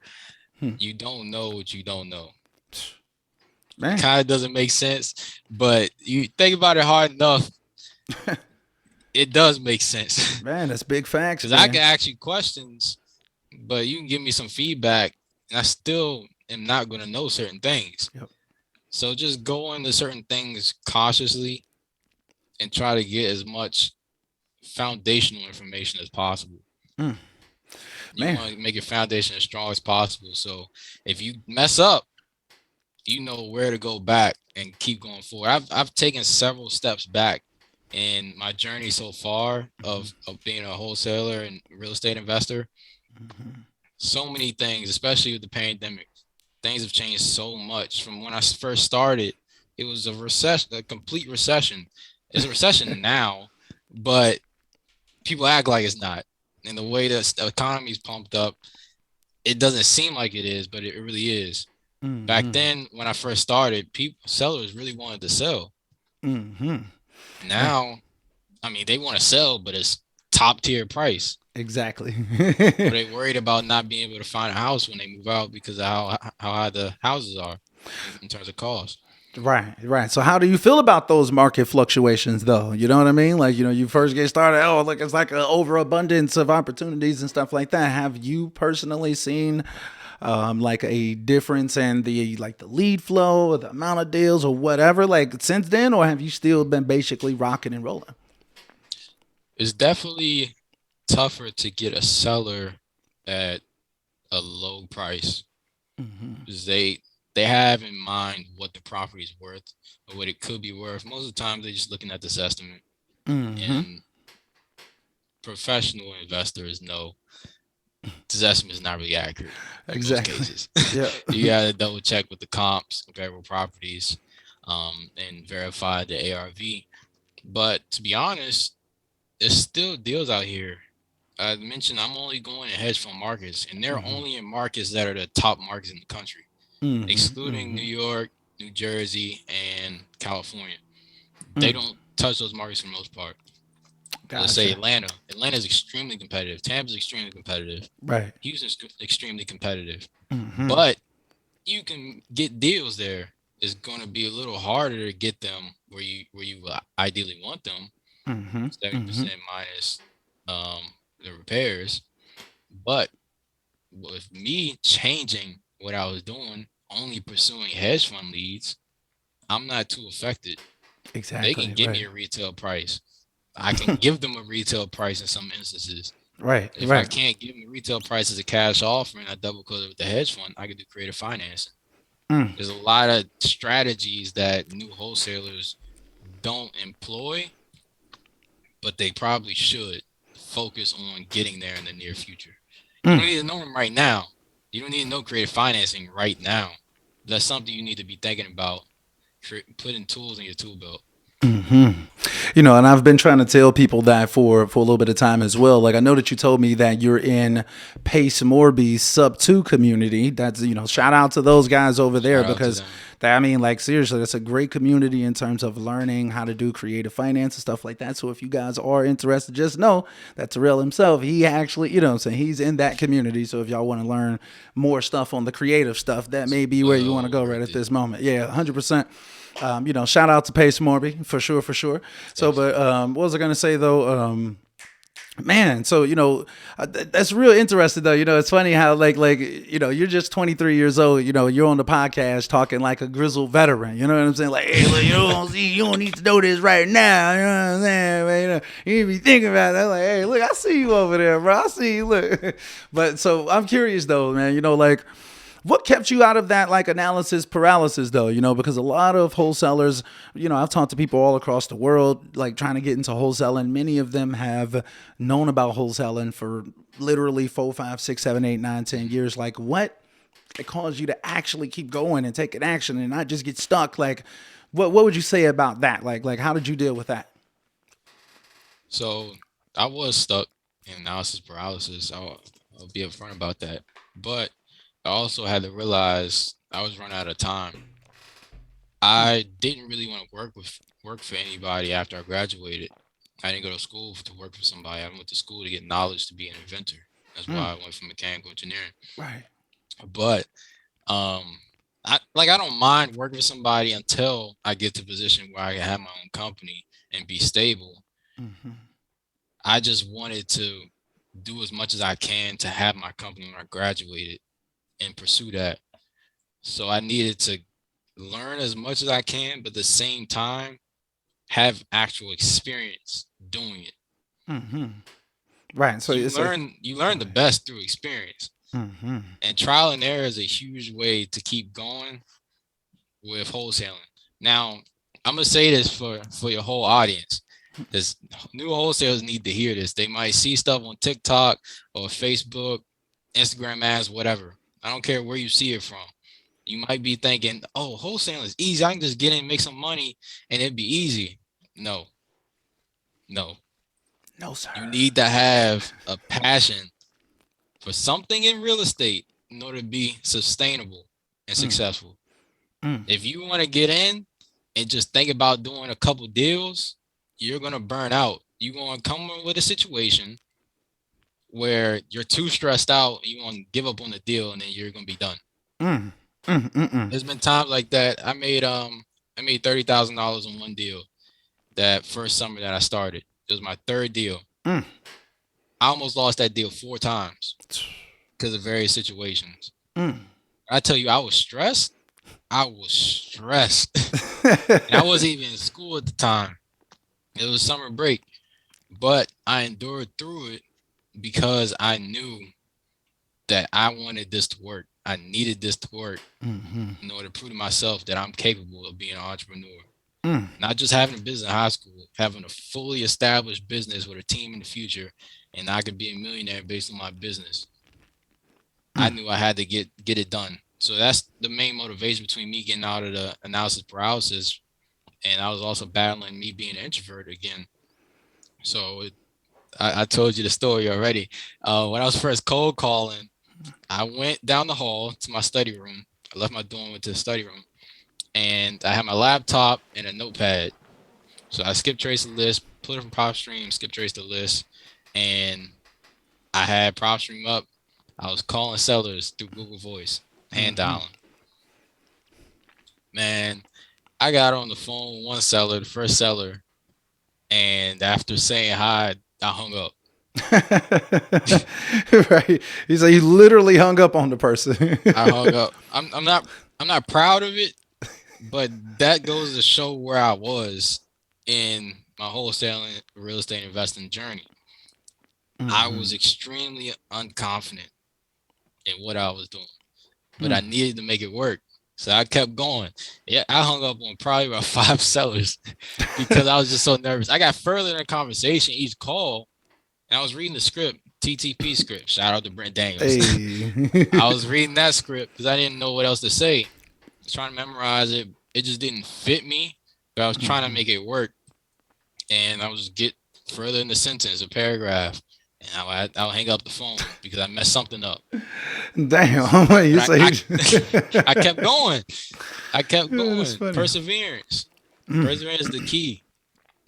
You don't know what you don't know. It Man, kind of doesn't make sense, but you think about it hard enough, it does make sense. man, that's big facts, Because I can man. ask you questions, but you can give me some feedback, and I still am not going to know certain things. Yep. So just go into certain things cautiously and try to get as much foundational information as possible. You Man, want to make your foundation as strong as possible. So if you mess up, you know where to go back and keep going forward. I've taken several steps back in my journey so far of being a wholesaler and real estate investor. So many things, especially with the pandemic, things have changed so much from when I first started. It was a recession, a complete recession. It's a recession now, but people act like it's not. And the way that the economy's pumped up, it doesn't seem like it is, but it really is. Back then, when I first started, sellers really wanted to sell. man, Now, I mean, they want to sell, but it's top tier price. exactly. Or they worried about not being able to find a house when they move out because of how high the houses are in terms of cost. Right. So how do you feel about those market fluctuations though? You know what I mean? Like, you first get started, oh, look, it's like an overabundance of opportunities and stuff like that. Have you personally seen like a difference in the lead flow or the amount of deals or whatever, like since then, or have you still been basically rocking and rolling? It's definitely tougher to get a seller at a low price because they have in mind what the property is worth or what it could be worth. Most of the time, they're just looking at this estimate. And professional investors know this estimate is not really accurate in most Exactly. cases. Yeah. You got to double check with the comps, comparable properties, and verify the ARV. But to be honest, there's still deals out here. I mentioned I'm only going in hedge fund markets, and they're only in markets that are the top markets in the country, excluding New York, New Jersey, and California. They don't touch those markets for the most part. Let's say Gotcha. Atlanta. Atlanta's extremely competitive. Tampa's extremely competitive. Right. Houston's extremely competitive. Mm-hmm. But you can get deals there. It's going to be a little harder to get them where you ideally want them. Mm-hmm. 70% minus the repairs. But with me changing what I was doing, only pursuing hedge fund leads, I'm not too affected. They can Exactly. give me Right. a retail price. I can give them a retail price in some instances. Right. If I Right. can't give them a retail price as a cash offer and I double code it with the hedge fund, I can do creative financing. Mm. There's a lot of strategies that new wholesalers don't employ, but they probably should focus on getting there in the near future. You don't Mm. need to know them right now. You don't need to know creative financing right now. That's something you need to be thinking about, putting tools in your tool belt. Mm-hmm. And I've been trying to tell people that for a little bit of time as well. Like I know that you told me that you're in Pace Morby's sub two community. That's shout out to those guys over there Shout out to because them. I mean, like seriously, that's a great community in terms of learning how to do creative finance and stuff like that. So if you guys are interested, just know that Terrell himself, he actually, what I'm saying, he's in that community. So if y'all want to learn more stuff on the creative stuff, that may be where you want to Well go right worth at it. this moment. Yeah, 100%. Shout out to Pace Morby for sure, for sure. So, but Definitely. what was I gonna say though? Man, so that's real interesting though. It's funny how you're just 23 years old. You're on the podcast talking like a grizzled veteran. You know what I'm saying? Like, hey, look, you don't need to know this right now. You know what I'm saying? Man, you need to be thinking about that. Like, hey, look, I see you over there, bro. I see you. Look, but so I'm curious though, man. Like what kept you out of that like analysis paralysis though? Because a lot of wholesalers, I've talked to people all across the world like trying to get into wholesaling. Many of them have known about wholesaling for literally 4, 5, 6, 7, 8, 9, 10 years. Like what it caused you to actually keep going and take an action and not just get stuck? Like what would you say about that? Like how did you deal with that? So I was stuck in analysis paralysis. I'll be upfront about that. But I also had to realize I was running out of time. I didn't really want to work for anybody after I graduated. I didn't go to school to work for somebody. I went to school to get knowledge to be an inventor. That's why I went for mechanical engineering. Right. But I don't mind working for somebody until I get to a position where I can have my own company and be stable. Mm-hmm. I just wanted to do as much as I can to have my company when I graduated and pursue that. So I needed to learn as much as I can, but at the same time, have actual experience doing it. Mm-hmm. Right. So it's like You learn the best through experience. mm-hmm. And trial and error is a huge way to keep going with wholesaling. Now, I'm gonna say this for your whole audience. This new wholesalers need to hear this. They might see stuff on TikTok or Facebook, Instagram ads, whatever. I don't care where you see it from. You might be thinking, oh, wholesaling is easy. I can just get in, make some money, and it'd be easy. No, no. No, sir. You need to have a passion for something in real estate in order to be sustainable and successful. If you want to get in and just think about doing a couple deals, you're going to burn out. You're going to come up with a situation where you're too stressed out, you want to give up on the deal, and then you're going to be done. There's been times like that. I made $30,000 on one deal that first summer that I started. It was my third deal. I almost lost that deal 4 times because of various situations. I tell you, I was stressed. And I wasn't even in school at the time. It was summer break, but I endured through it because I knew that I wanted this to work. I needed this to work in order to prove to myself that I'm capable of being an entrepreneur. Not just having a business in high school, having a fully established business with a team in the future, and I could be a millionaire based on my business. I knew I had to get it done. So that's the main motivation between me getting out of the analysis paralysis, and I was also battling me being an introvert again. So I told you the story already. When I was first cold calling, I went down the hall to my study room. I left my dorm, went to the study room, and I had my laptop and a notepad. So I skip trace the list, put it from prop stream, skip trace the list, and I had prop stream up. I was calling sellers through Google Voice, hand dialing. Man, I got on the phone with one seller, the first seller, and after saying hi, I hung up. Right. He's like, you literally hung up on the person. I hung up. I'm not proud of it, but that goes to show where I was in my wholesaling real estate investing journey. I was extremely unconfident in what I was doing, but I needed to make it work. So I kept going. Yeah, I hung up on probably about 5 sellers because I was just so nervous. I got further in the conversation each call, and I was reading the script, TTP script. Shout out to Brent Daniels. Hey. I was reading that script because I didn't know what else to say. I was trying to memorize it. It just didn't fit me, but I was trying to make it work. And I was get further in the sentence, a paragraph, and I'll hang up the phone because I messed something up. Damn. You say I kept going. I kept going. funny. Perseverance. Perseverance is the key.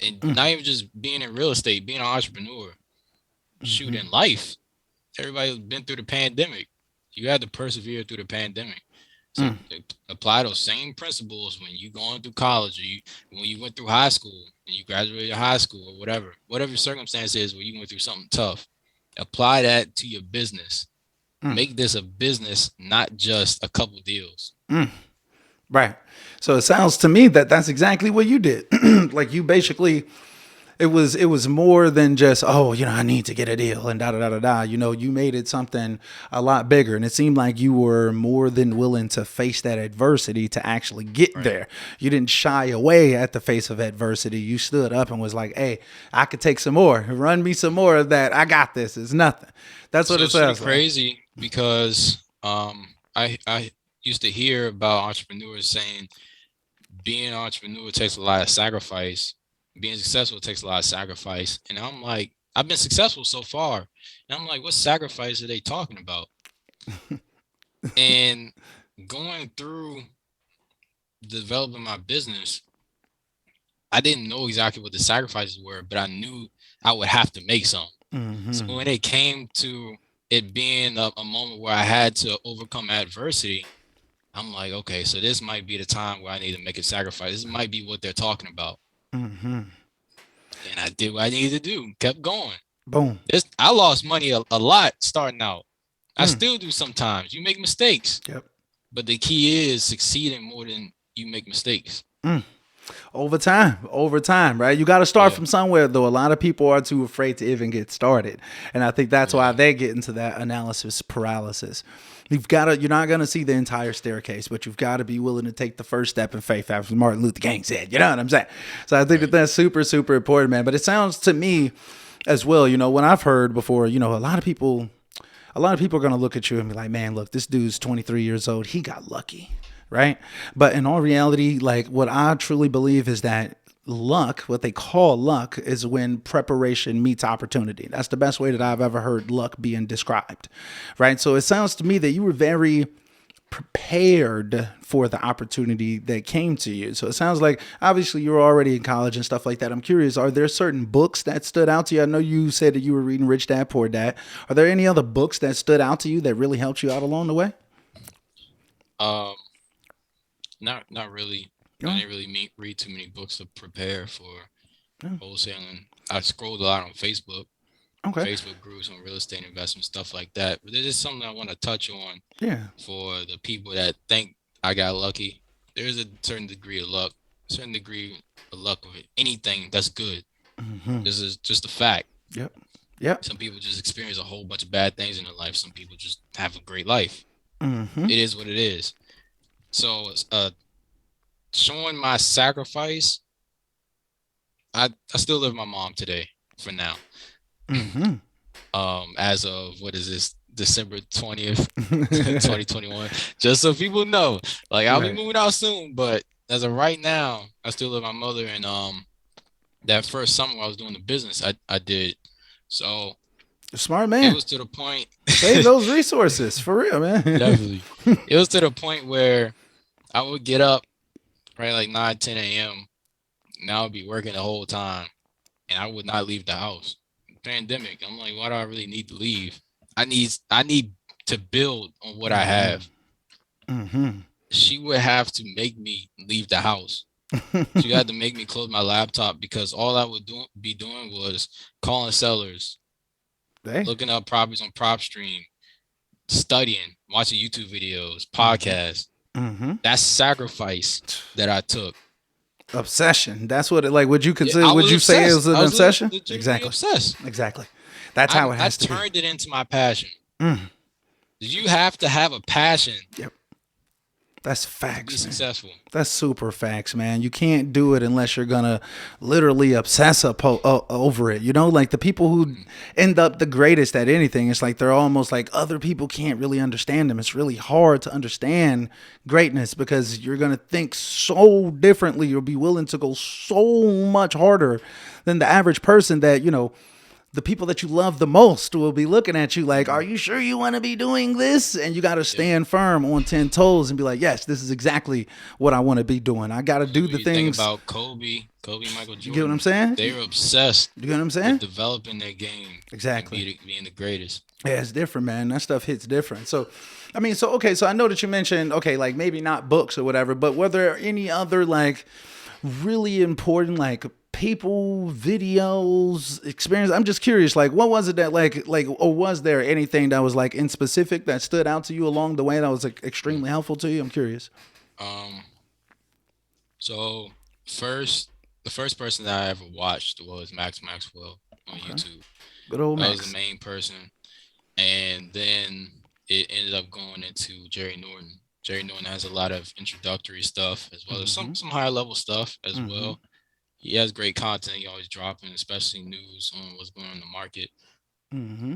And not even just being in real estate, being an entrepreneur. Shoot, in life, everybody's been through the pandemic. You had to persevere through the pandemic. So apply those same principles when you going through college, or when you went through high school and you graduated high school, or whatever your circumstance is where you went through something tough. Apply that to your business. Make this a business, not just a couple deals. Right. So it sounds to me that that's exactly what you did. Like you basically, it was more than just, oh, I need to get a deal and da da da da da. You made it something a lot bigger, and it seemed like you were more than willing to face that adversity to actually get there. You didn't shy away at the face of adversity. You stood up and was like, hey, I could take some more. Run me some more of that. I got this. It's nothing. That's what it sounds like. Crazy because I used to hear about entrepreneurs saying being an entrepreneur takes a lot of sacrifice. Being successful takes a lot of sacrifice. And I'm like, I've been successful so far. And I'm like, what sacrifice are they talking about? And going through developing my business, I didn't know exactly what the sacrifices were, but I knew I would have to make some. So when it came to it being a moment where I had to overcome adversity, I'm like, okay, so this might be the time where I need to make a sacrifice. This might be what they're talking about. And I did what I needed to do. Kept going. Boom. I lost money a lot starting out. I still do sometimes. You make mistakes. Yep. But the key is succeeding more than you make mistakes. Over time, right? You got to start from somewhere, though. A lot of people are too afraid to even get started. And I think that's why they get into that analysis paralysis. You're not going to see the entire staircase, but you've got to be willing to take the first step in faith, as Martin Luther King said. You know what I'm saying? So I think that's super, super important, man. But it sounds to me as well, when I've heard before, a lot of people are going to look at you and be like, man, look, this dude's 23 years old. He got lucky. Right. But in all reality, like what I truly believe is that luck, what they call luck, is when preparation meets opportunity. That's the best way that I've ever heard luck being described. Right. So it sounds to me that you were very prepared for the opportunity that came to you. So it sounds like obviously you were already in college and stuff like that. I'm curious, are there certain books that stood out to you? I know you said that you were reading Rich Dad, Poor Dad. Are there any other books that stood out to you that really helped you out along the way? Not really. I didn't really read too many books to prepare for wholesaling. I scrolled a lot on Facebook. Facebook groups on real estate investment, stuff like that. But there's just something I want to touch on for the people that think I got lucky. There's a certain degree of luck, with anything that's good. This is just a fact. Yep. Some people just experience a whole bunch of bad things in their life. Some people just have a great life. It is what it is. So showing my sacrifice, I still live with my mom today for now. As of, what is this, December 20th, 2021. Just so people know, like I'll be moving out soon, but as of right now, I still live with my mother. And that first summer I was doing the business, I did. So smart man. It was to the point. Save those resources for real, man. Definitely. It was to the point where I would get up, right, like 9, 10 a.m., Now I'd be working the whole time, and I would not leave the house. Pandemic. I'm like, why do I really need to leave? I need to build on what I have. Mm-hmm. She would have to make me leave the house. She had to make me close my laptop because all I would be doing was calling sellers, Hey. looking up properties on PropStream, studying, watching YouTube videos, Mm-hmm. podcasts. Mm-hmm. That's sacrifice that I took. Obsession. That's what it like. Would you Yeah, consider? I Would was you say it obsessed. was an I was obsession? legitimately Exactly. obsessed. Exactly. That's how it I has to be. turned it into my passion. Mm. You have to have a passion Yep. That's to be facts, man. successful. That's super facts, man. You can't do it unless you're gonna literally obsess over it. You know, like the people who end up the greatest at anything, it's like they're almost like other people can't really understand them. It's really hard to understand greatness because you're gonna think so differently. You'll be willing to go so much harder than the average person that, you know, the people that you love the most will be looking at you like, are you sure you want to be doing this? And you got to stand firm on 10 toes and be like, yes, this is exactly what I want to be doing. I got to do When the you think things. about Kobe, Michael Jordan. You get what I'm saying? They were obsessed You get what I'm saying? with developing their game. Exactly. And being the greatest. Yeah, it's different, man. That stuff hits different. So, I mean, okay, so I know that you mentioned, okay, like maybe not books or whatever, but were there any other like really important like people, videos, experience? I'm just curious, like what was it that like or was there anything that was like in specific that stood out to you along the way that was like extremely helpful to you? I'm curious. Um. So the first person that I ever watched was Max Maxwell on YouTube. Good old That was the Max. main person, and then it ended up going into Jerry Norton. Jerry Norton has a lot of introductory stuff as well as some higher level stuff as well. He has great content. He always dropping, especially news on what's going on in the market. Mm-hmm.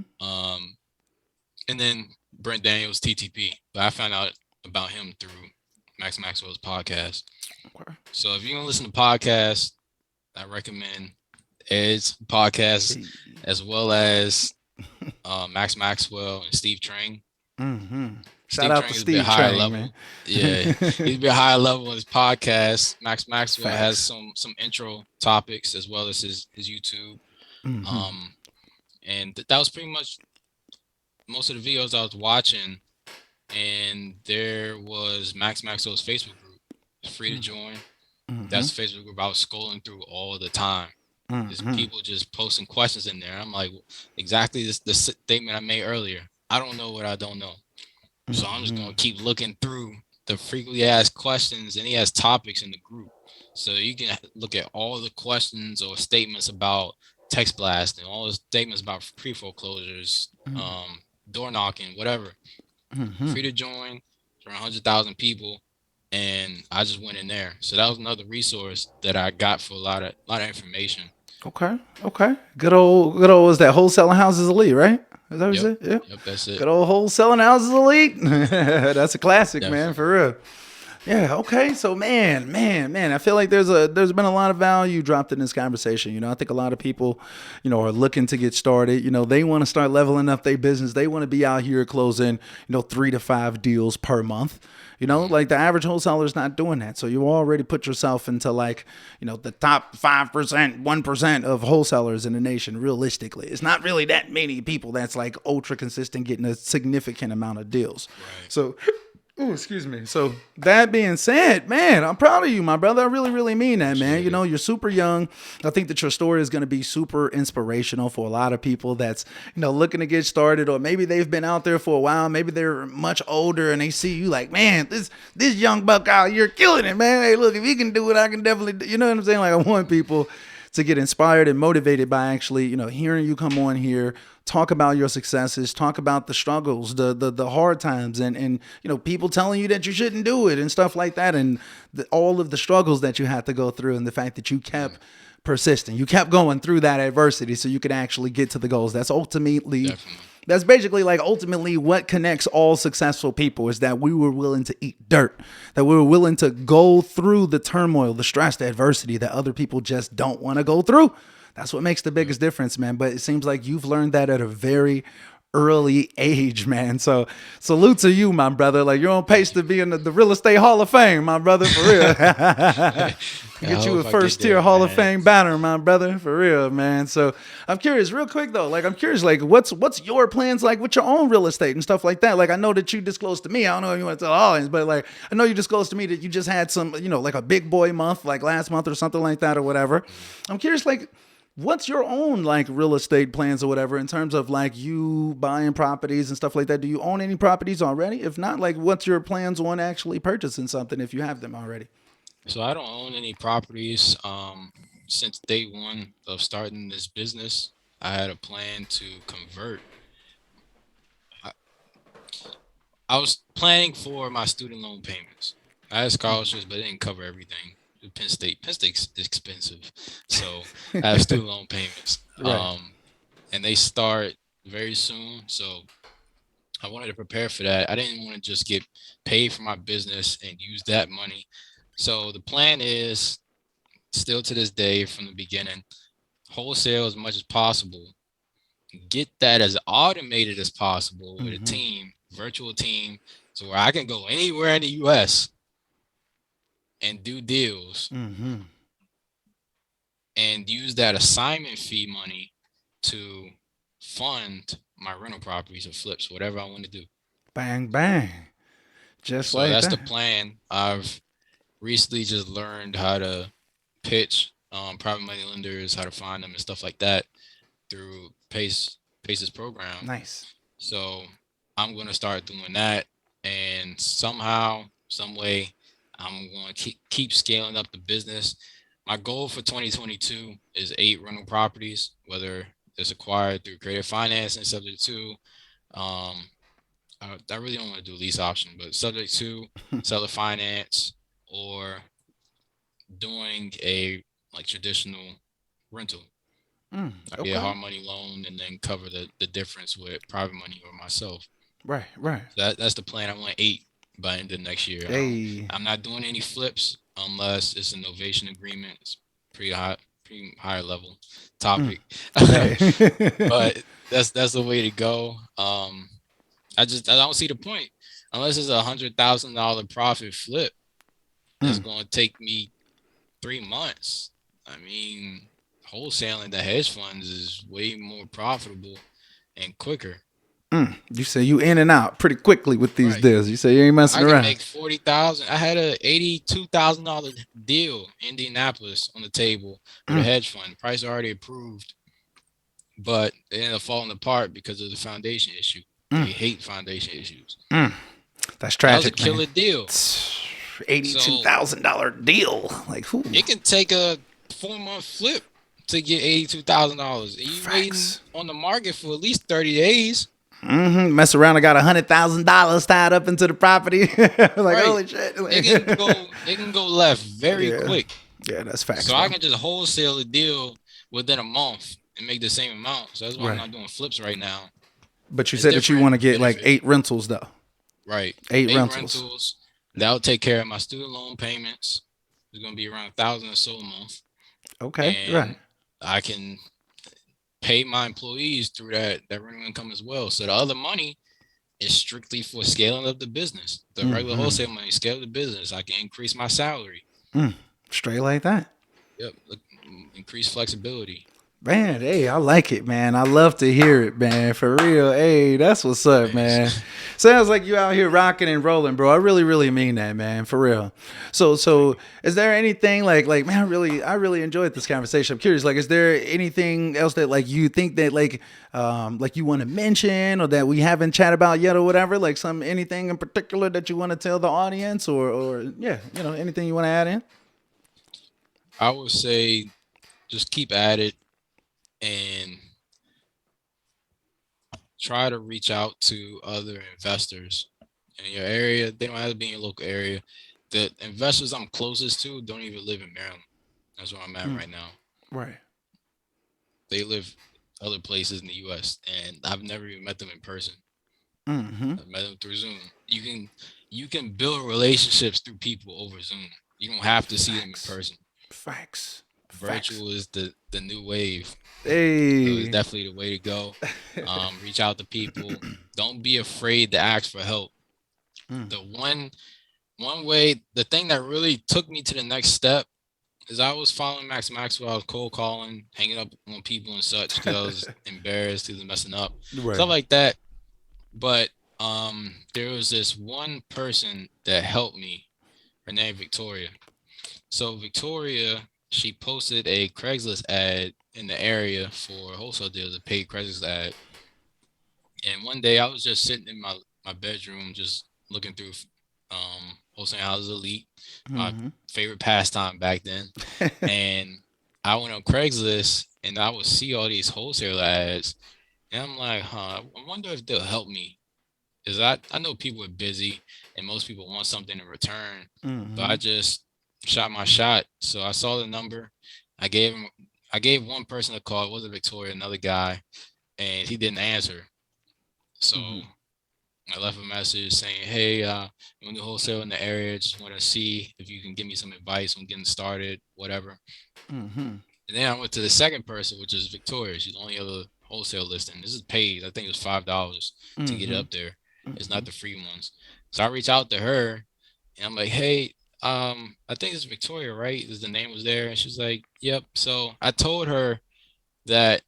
And then Brent Daniels, TTP. But I found out about him through Max Maxwell's podcast. Okay. So if you're gonna listen to podcasts, I recommend Ed's podcast as well as Max Maxwell and Steve Trang. Mm-hmm. Steve Shout out Trang to is a Steve bit higher Trang, level. man. Yeah, he's a bit higher level in his podcast. Max Maxwell Facts. has some intro topics as well as his YouTube. Mm-hmm. And that was pretty much most of the videos I was watching. And there was Max Maxwell's Facebook group. It's free to join. That's the Facebook group I was scrolling through all the time. There's people just posting questions in there. I'm like, exactly the statement I made earlier. I don't know what I don't know. So I'm just going to keep looking through the frequently asked questions, and he has topics in the group. So you can look at all the questions or statements about text blasting, all the statements about pre-foreclosures, door knocking, whatever. Free to join for 100,000 people. And I just went in there. So that was another resource that I got for a lot of information. Okay. Good old was that Wholesaling Houses Elite, right? Is that what you said? Yeah. Yep, that's it. Good old Wholesaling Houses Elite. That's a classic, Definitely. man, for real. Yeah, okay. So man, I feel like there's been a lot of value dropped in this conversation. You know, I think a lot of people, you know, are looking to get started. You know, they want to start leveling up their business. They want to be out here closing, 3 to 5 deals per month. You know, like the average wholesaler is not doing that. So you already put yourself into like, the top 5%, 1% of wholesalers in the nation. Realistically, it's not really that many people that's like ultra consistent getting a significant amount of deals. Right. So, excuse me. So that being said, man, I'm proud of you, my brother. I really, really mean that, man. You know, you're super young. I think that your story is going to be super inspirational for a lot of people that's, looking to get started, or maybe they've been out there for a while. Maybe they're much older and they see you like, man, this young buck out here killing it, man. Hey, look, if he can do it, I can definitely do. You know what I'm saying? Like, I want people to get inspired and motivated by actually, hearing you come on here, talk about your successes, talk about the struggles, the hard times, and people telling you that you shouldn't do it and stuff like that, and all of the struggles that you had to go through, and the fact that you kept persisting, you kept going through that adversity so you could actually get to the goals. That's basically like ultimately what connects all successful people, is that we were willing to eat dirt, that we were willing to go through the turmoil, the stress, the adversity that other people just don't want to go through. That's what makes the biggest difference, man. But it seems like you've learned that at a very early age, man. So salute to you, my brother. Like you're on pace Thank you. to be in the real estate Hall of Fame, my brother, for real. I Get you a hope I get first tier there, Hall of man. Fame banner, my brother, for real, man. So I'm curious, real quick though. Like I'm curious, like what's your plans like with your own real estate and stuff like that? Like I know that you disclosed to me. I don't know if you want to tell the audience, but like I know you disclosed to me that you just had some, like a big boy month, like last month or something like that or whatever. Mhm. I'm curious, like what's your own like real estate plans or whatever in terms of like you buying properties and stuff like that? Do you own any properties already? If not, like what's your plans on actually purchasing something if you have them already? So I don't own any properties. Since day one of starting this business, I had a plan to convert. I, I was planning for my student loan payments. I had scholarships, but it didn't cover everything. Penn State's expensive, so I have student loan payments. Right. And they start very soon, so I wanted to prepare for that. I didn't want to just get paid for my business and use that money. So the plan is still to this day from the beginning, wholesale as much as possible. Get that as automated as possible with a Mm-hmm. team, virtual team, so where I can go anywhere in the US and do deals Mm-hmm. and use that assignment fee money to fund my rental properties or flips, whatever I want to do. Bang bang. Just So like that's the that. plan. I've recently just learned how to pitch private money lenders, how to find them and stuff like that through Pace's program. Nice. So I'm gonna start doing that, and somehow, some way, I'm going to keep scaling up the business. My goal for 2022 is 8 rental properties, whether it's acquired through creative financing, subject to. Um, I really don't want to do lease option, but subject to seller finance or doing a like traditional rental. I get a Okay. hard money loan and then cover the difference with private money or myself. Right. Right. So that's the plan. I want 8 by end of next year. Hey. I'm not doing any flips unless it's a novation agreement. It's pretty higher level topic. Hey. But that's the way to go. I don't see the point unless it's $100,000 profit flip that's Mm. going to take me 3 months. I mean, wholesaling the hedge funds is way more profitable and quicker. You say you in and out pretty quickly with these Right. deals. You say you ain't messing I can around. make 40,000. I had a $82,000 deal in Indianapolis on the table with a Mm. hedge fund. Price already approved, but it ended up falling apart because of the foundation issue. They hate foundation issues. That's That was a tragic, man. killer deal. $82 So thousand deal. Like who? it can take a 4 month flip to get $82,000. And you waiting Facts. on the market for at least 30 days. Mess around. I got $100,000 tied up into the property. Like Right. holy shit. It can go left very Yeah. quick. Yeah, that's facts, So I bro. can just wholesale a deal within a month and make the same amount. So that's why I'm Right. not doing flips right now. But you It's said that you different, want to get like beneficial. 8 rentals though. Right. Eight Eight rentals. rentals. That'll take care of my student loan payments. It's gonna be around 1,000 or so a month. Okay. Right. And I can pay my employees through that rental income as well. So the other money is strictly for scaling up the business. The regular wholesale money, scale the business. I can increase my salary. Straight like that. Yep. Increase flexibility. Man, hey, I like it, man. I love to hear it, man. For real. Hey, that's what's up, man. Thanks. Sounds like you out here rocking and rolling, bro. I really, really mean that, man. For real. So is there anything like, man, I really enjoyed this conversation. I'm curious, like, is there anything else that like you think that like you want to mention or that we haven't chat about yet or whatever? Like anything in particular that you want to tell the audience or yeah, anything you want to add in? I would say just keep at it and try to reach out to other investors in your area. They don't have to be in your local area. The investors I'm closest to don't even live in Maryland. That's where I'm at right now. Right. They live other places in the US and I've never even met them in person. Mm-hmm. I've met them through Zoom. You can build relationships through people over Zoom. You don't have to see them in Facts. person. Facts. virtual is the new wave. So it's Hey. definitely the way to go. Reach out to people. Don't be afraid to ask for help. The one way, the thing that really took me to the next step is I was following Max Maxwell. I was cold calling, hanging up on people and such because I was embarrassed because of messing up, Right. stuff like that. But there was this one person that helped me. Her name Victoria. So Victoria, she posted a Craigslist ad in the area for wholesale deals, a paid Craigslist ad. And one day I was just sitting in my bedroom, just looking through Wholesaling Houses Elite, my favorite pastime back then. And I went on Craigslist and I would see all these wholesale ads. And I'm like, I wonder if they'll help me. Because I know people are busy and most people want something in return. But I just shot my shot. So I saw the number. I gave one person a call. It wasn't Victoria, another guy, and he didn't answer. So I left a message saying, "Hey, I'm new wholesale in the area. Just want to see if you can give me some advice on getting started, whatever." And then I went to the second person, which is Victoria. She's the only other wholesale listing. This is paid. I think it was $5 to get it up there. It's not the free ones. So I reached out to her, and I'm like, "Hey, I think it's Victoria, right? Is the name was there?" And she's like, "Yep." So I told her that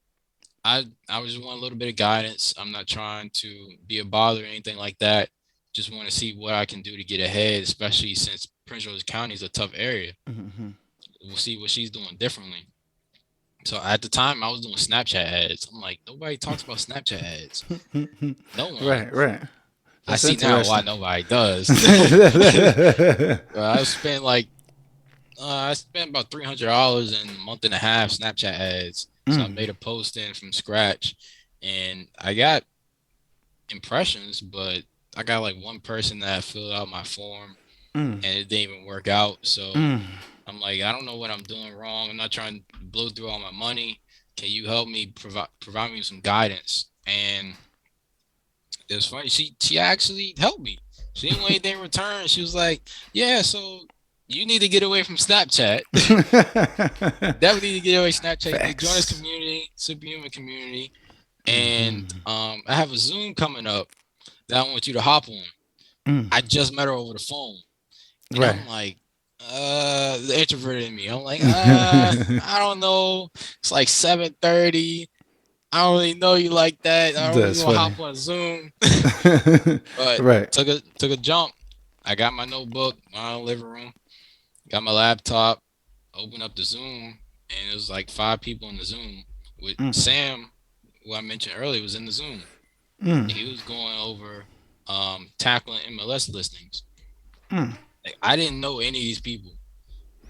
I just want a little bit of guidance. I'm not trying to be a bother or anything like that. Just want to see what I can do to get ahead, especially since Prince George's County is a tough area. We'll see what she's doing differently. So at the time, I was doing Snapchat ads. I'm like, nobody talks about Snapchat ads. No one. Right. I That's see now why interesting. nobody does. I spent about $300 in a month and a half Snapchat ads. So I made a post in from scratch, and I got impressions, but I got like one person that filled out my form, and it didn't even work out. So I'm like, I don't know what I'm doing wrong. I'm not trying to blow through all my money. Can you help me provide me some guidance? And it was funny. She actually helped me. She didn't want anything in return. She was like, "Yeah, so you need to get away from Snapchat. Definitely need to get away from Snapchat. You need to join this community, superhuman community, and I have a Zoom coming up that I want you to hop on." I just met her over the phone, and I'm like, the introvert in me. I'm like, I don't know. It's like 7:30. I don't really know you like that. I don't really want to hop on Zoom. But took a jump. I got my notebook, my living room, got my laptop, opened up the Zoom, and it was like 5 people in the Zoom. With Sam, who I mentioned earlier, was in the Zoom. He was going over tackling MLS listings. Like, I didn't know any of these people,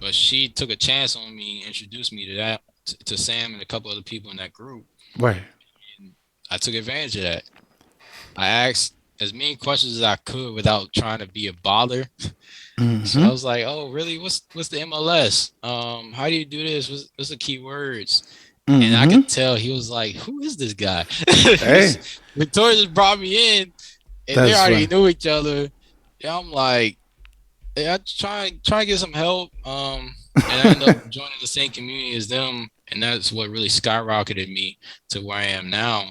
but she took a chance on me, introduced me to that, to Sam and a couple other people in that group. Right. And I took advantage of that. I asked as many questions as I could without trying to be a bother. So I was like, "Oh, really? What's the MLS? How do you do this? What's the keywords?" And I could tell he was like, "Who is this guy?" Hey. Victoria just brought me in, and they already knew each other. And I'm like, I try to get some help. And I ended up joining the same community as them, and that's what really skyrocketed me to where I am now.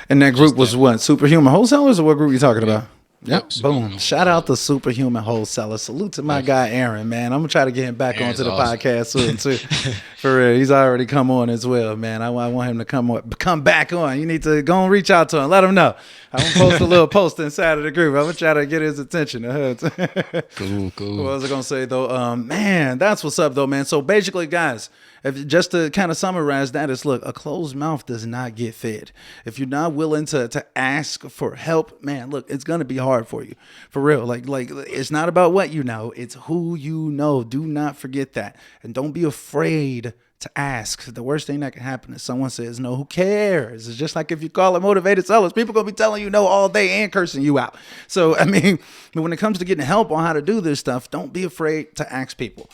And that group was what? Superhuman Wholesalers, or what group are you talking about? Yep. Superhuman Boom. Shout out to Superhuman Wholesaler. Salute to my guy Aaron, man. I'm gonna try to get him back onto the podcast soon too. For real, he's already come on as well, man. I want him to come back on. You need to go and reach out to him. Let him know. I'm gonna post a little post inside of the group. I'm gonna try to get his attention. Cool. What was I gonna say though? Man, that's what's up though, man. So basically, guys, just to kind of summarize that is, look, a closed mouth does not get fed. If you're not willing to ask for help, man, look, it's gonna be hard for you, for real. Like it's not about what you know, it's who you know. Do not forget that, and don't be afraid to ask. The worst thing that can happen is someone says no. Who cares? It's just like if you call it motivated sellers, people gonna be telling you no all day and cursing you out. So I mean, when it comes to getting help on how to do this stuff, don't be afraid to ask people.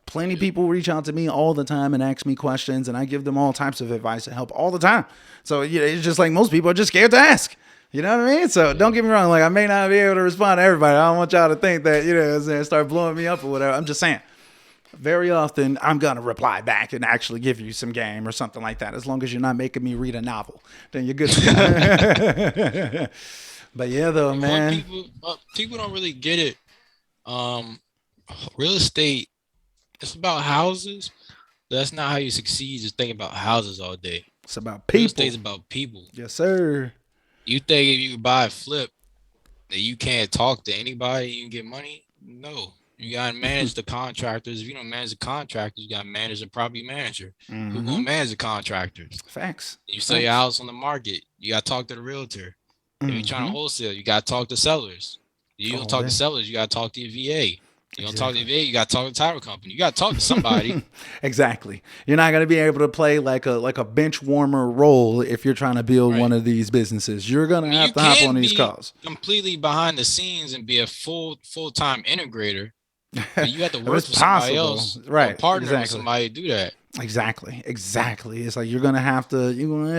Plenty of people reach out to me all the time and ask me questions, and I give them all types of advice and help all the time. So it's just like most people are just scared to ask. You know what I mean? So don't get me wrong. Like, I may not be able to respond to everybody. I don't want y'all to think that, start blowing me up or whatever. I'm just saying, very often I'm going to reply back and actually give you some game or something like that. As long as you're not making me read a novel, then you're good to go. But yeah, though, man. People don't really get it. Real estate, it's about houses. That's not how you succeed. Just thinking about houses all day. It's about Real people. estate's about people. Yes, sir. You think if you buy a flip that you can't talk to anybody, you can get money? No. You gotta manage the contractors. If you don't manage the contractors, you gotta manage the property manager. Who gonna manage the contractors? Facts. You sell your house on the market, you gotta talk to the realtor. If you're trying to wholesale, you gotta talk to sellers. You don't talk to sellers, you gotta talk to your VA. You don't talk to your VA, you gotta talk to the title company. You gotta talk to somebody. Exactly. You're not gonna be able to play like a bench warmer role if you're trying to build one of these businesses. You're gonna have to hop on these calls. Completely behind the scenes and be a full-time integrator. But you have to work It's with somebody possible. else, Right, or partner with exactly. somebody to do that. Exactly. It's like you're gonna have to.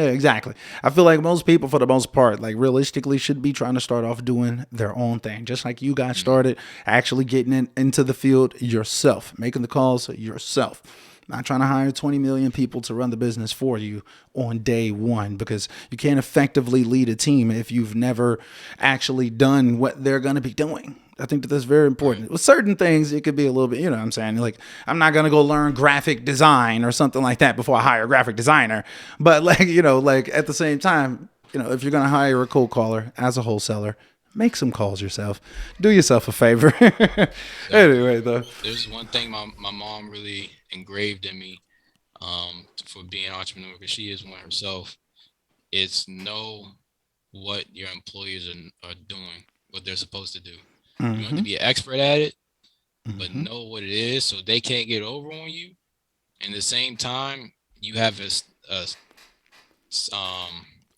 Exactly. I feel like most people, for the most part, like realistically, should be trying to start off doing their own thing, just like you got started, actually getting into the field yourself, making the calls yourself. Not trying to hire 20 million people to run the business for you on day one, because you can't effectively lead a team if you've never actually done what they're going to be doing. I think that's very important. With certain things, it could be a little bit, you know what I'm saying? Like, I'm not going to go learn graphic design or something like that before I hire a graphic designer. But like, like at the same time, if you're going to hire a cold caller as a wholesaler, make some calls yourself. Do yourself a favor. Anyway, though. There's one thing my mom really engraved in me for being an entrepreneur, because she is one herself. It's know what your employees are doing, what they're supposed to do. You don't have to be an expert at it, but know what it is so they can't get over on you. And at the same time, you have a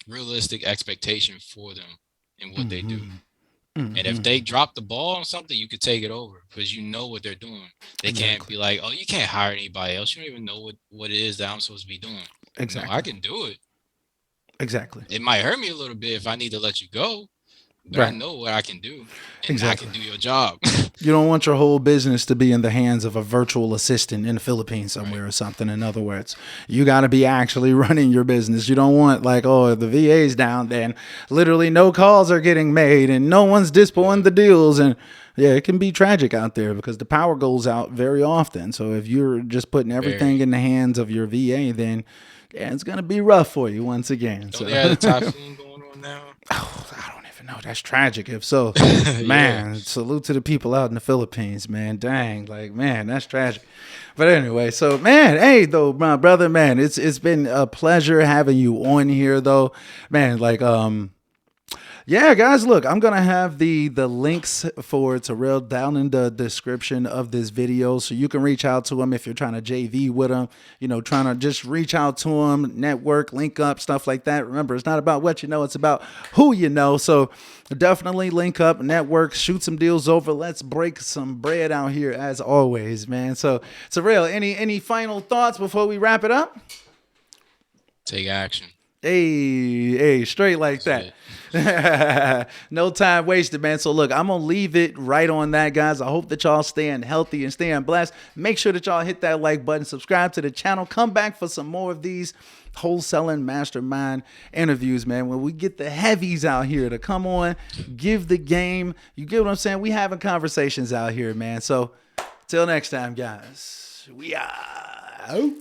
realistic expectation for them and what they do. And if they drop the ball on something, you could take it over because you know what they're doing. They can't be like, oh, you can't hire anybody else. You don't even know what it is that I'm supposed to be doing. Exactly. No, I can do it. Exactly. It might hurt me a little bit if I need to let you go, but I know what I can do. And I can do your job. You don't want your whole business to be in the hands of a virtual assistant in the Philippines somewhere or something. In other words, you got to be actually running your business. You don't want like, oh, the VA's down, then literally no calls are getting made and no one's dispoing the deals. And yeah, it can be tragic out there because the power goes out very often. So if you're just putting everything in the hands of your VA, then it's going to be rough for you once again. Don't they have the typhoon going on now? Oh, I don't even know. That's tragic. If so, man, salute to the people out in the Philippines, man. Dang, like, man, that's tragic. But anyway, so man, hey, though, my brother, man, it's been a pleasure having you on here, though, man. Like, yeah, guys, look, I'm going to have the links for Terrell down in the description of this video, so you can reach out to him if you're trying to JV with him, trying to just reach out to him, network, link up, stuff like that. Remember, it's not about what you know, it's about who you know. So definitely link up, network, shoot some deals over. Let's break some bread out here as always, man. So Terrell, any final thoughts before we wrap it up? Take action. Hey, straight like that. No time wasted, man. So look, I'm going to leave it right on that, guys. I hope that y'all staying healthy and staying blessed. Make sure that y'all hit that like button, subscribe to the channel. Come back for some more of these wholesaling mastermind interviews, man. When we get the heavies out here to come on, give the game. You get what I'm saying? We having conversations out here, man. So till next time, guys, we are out.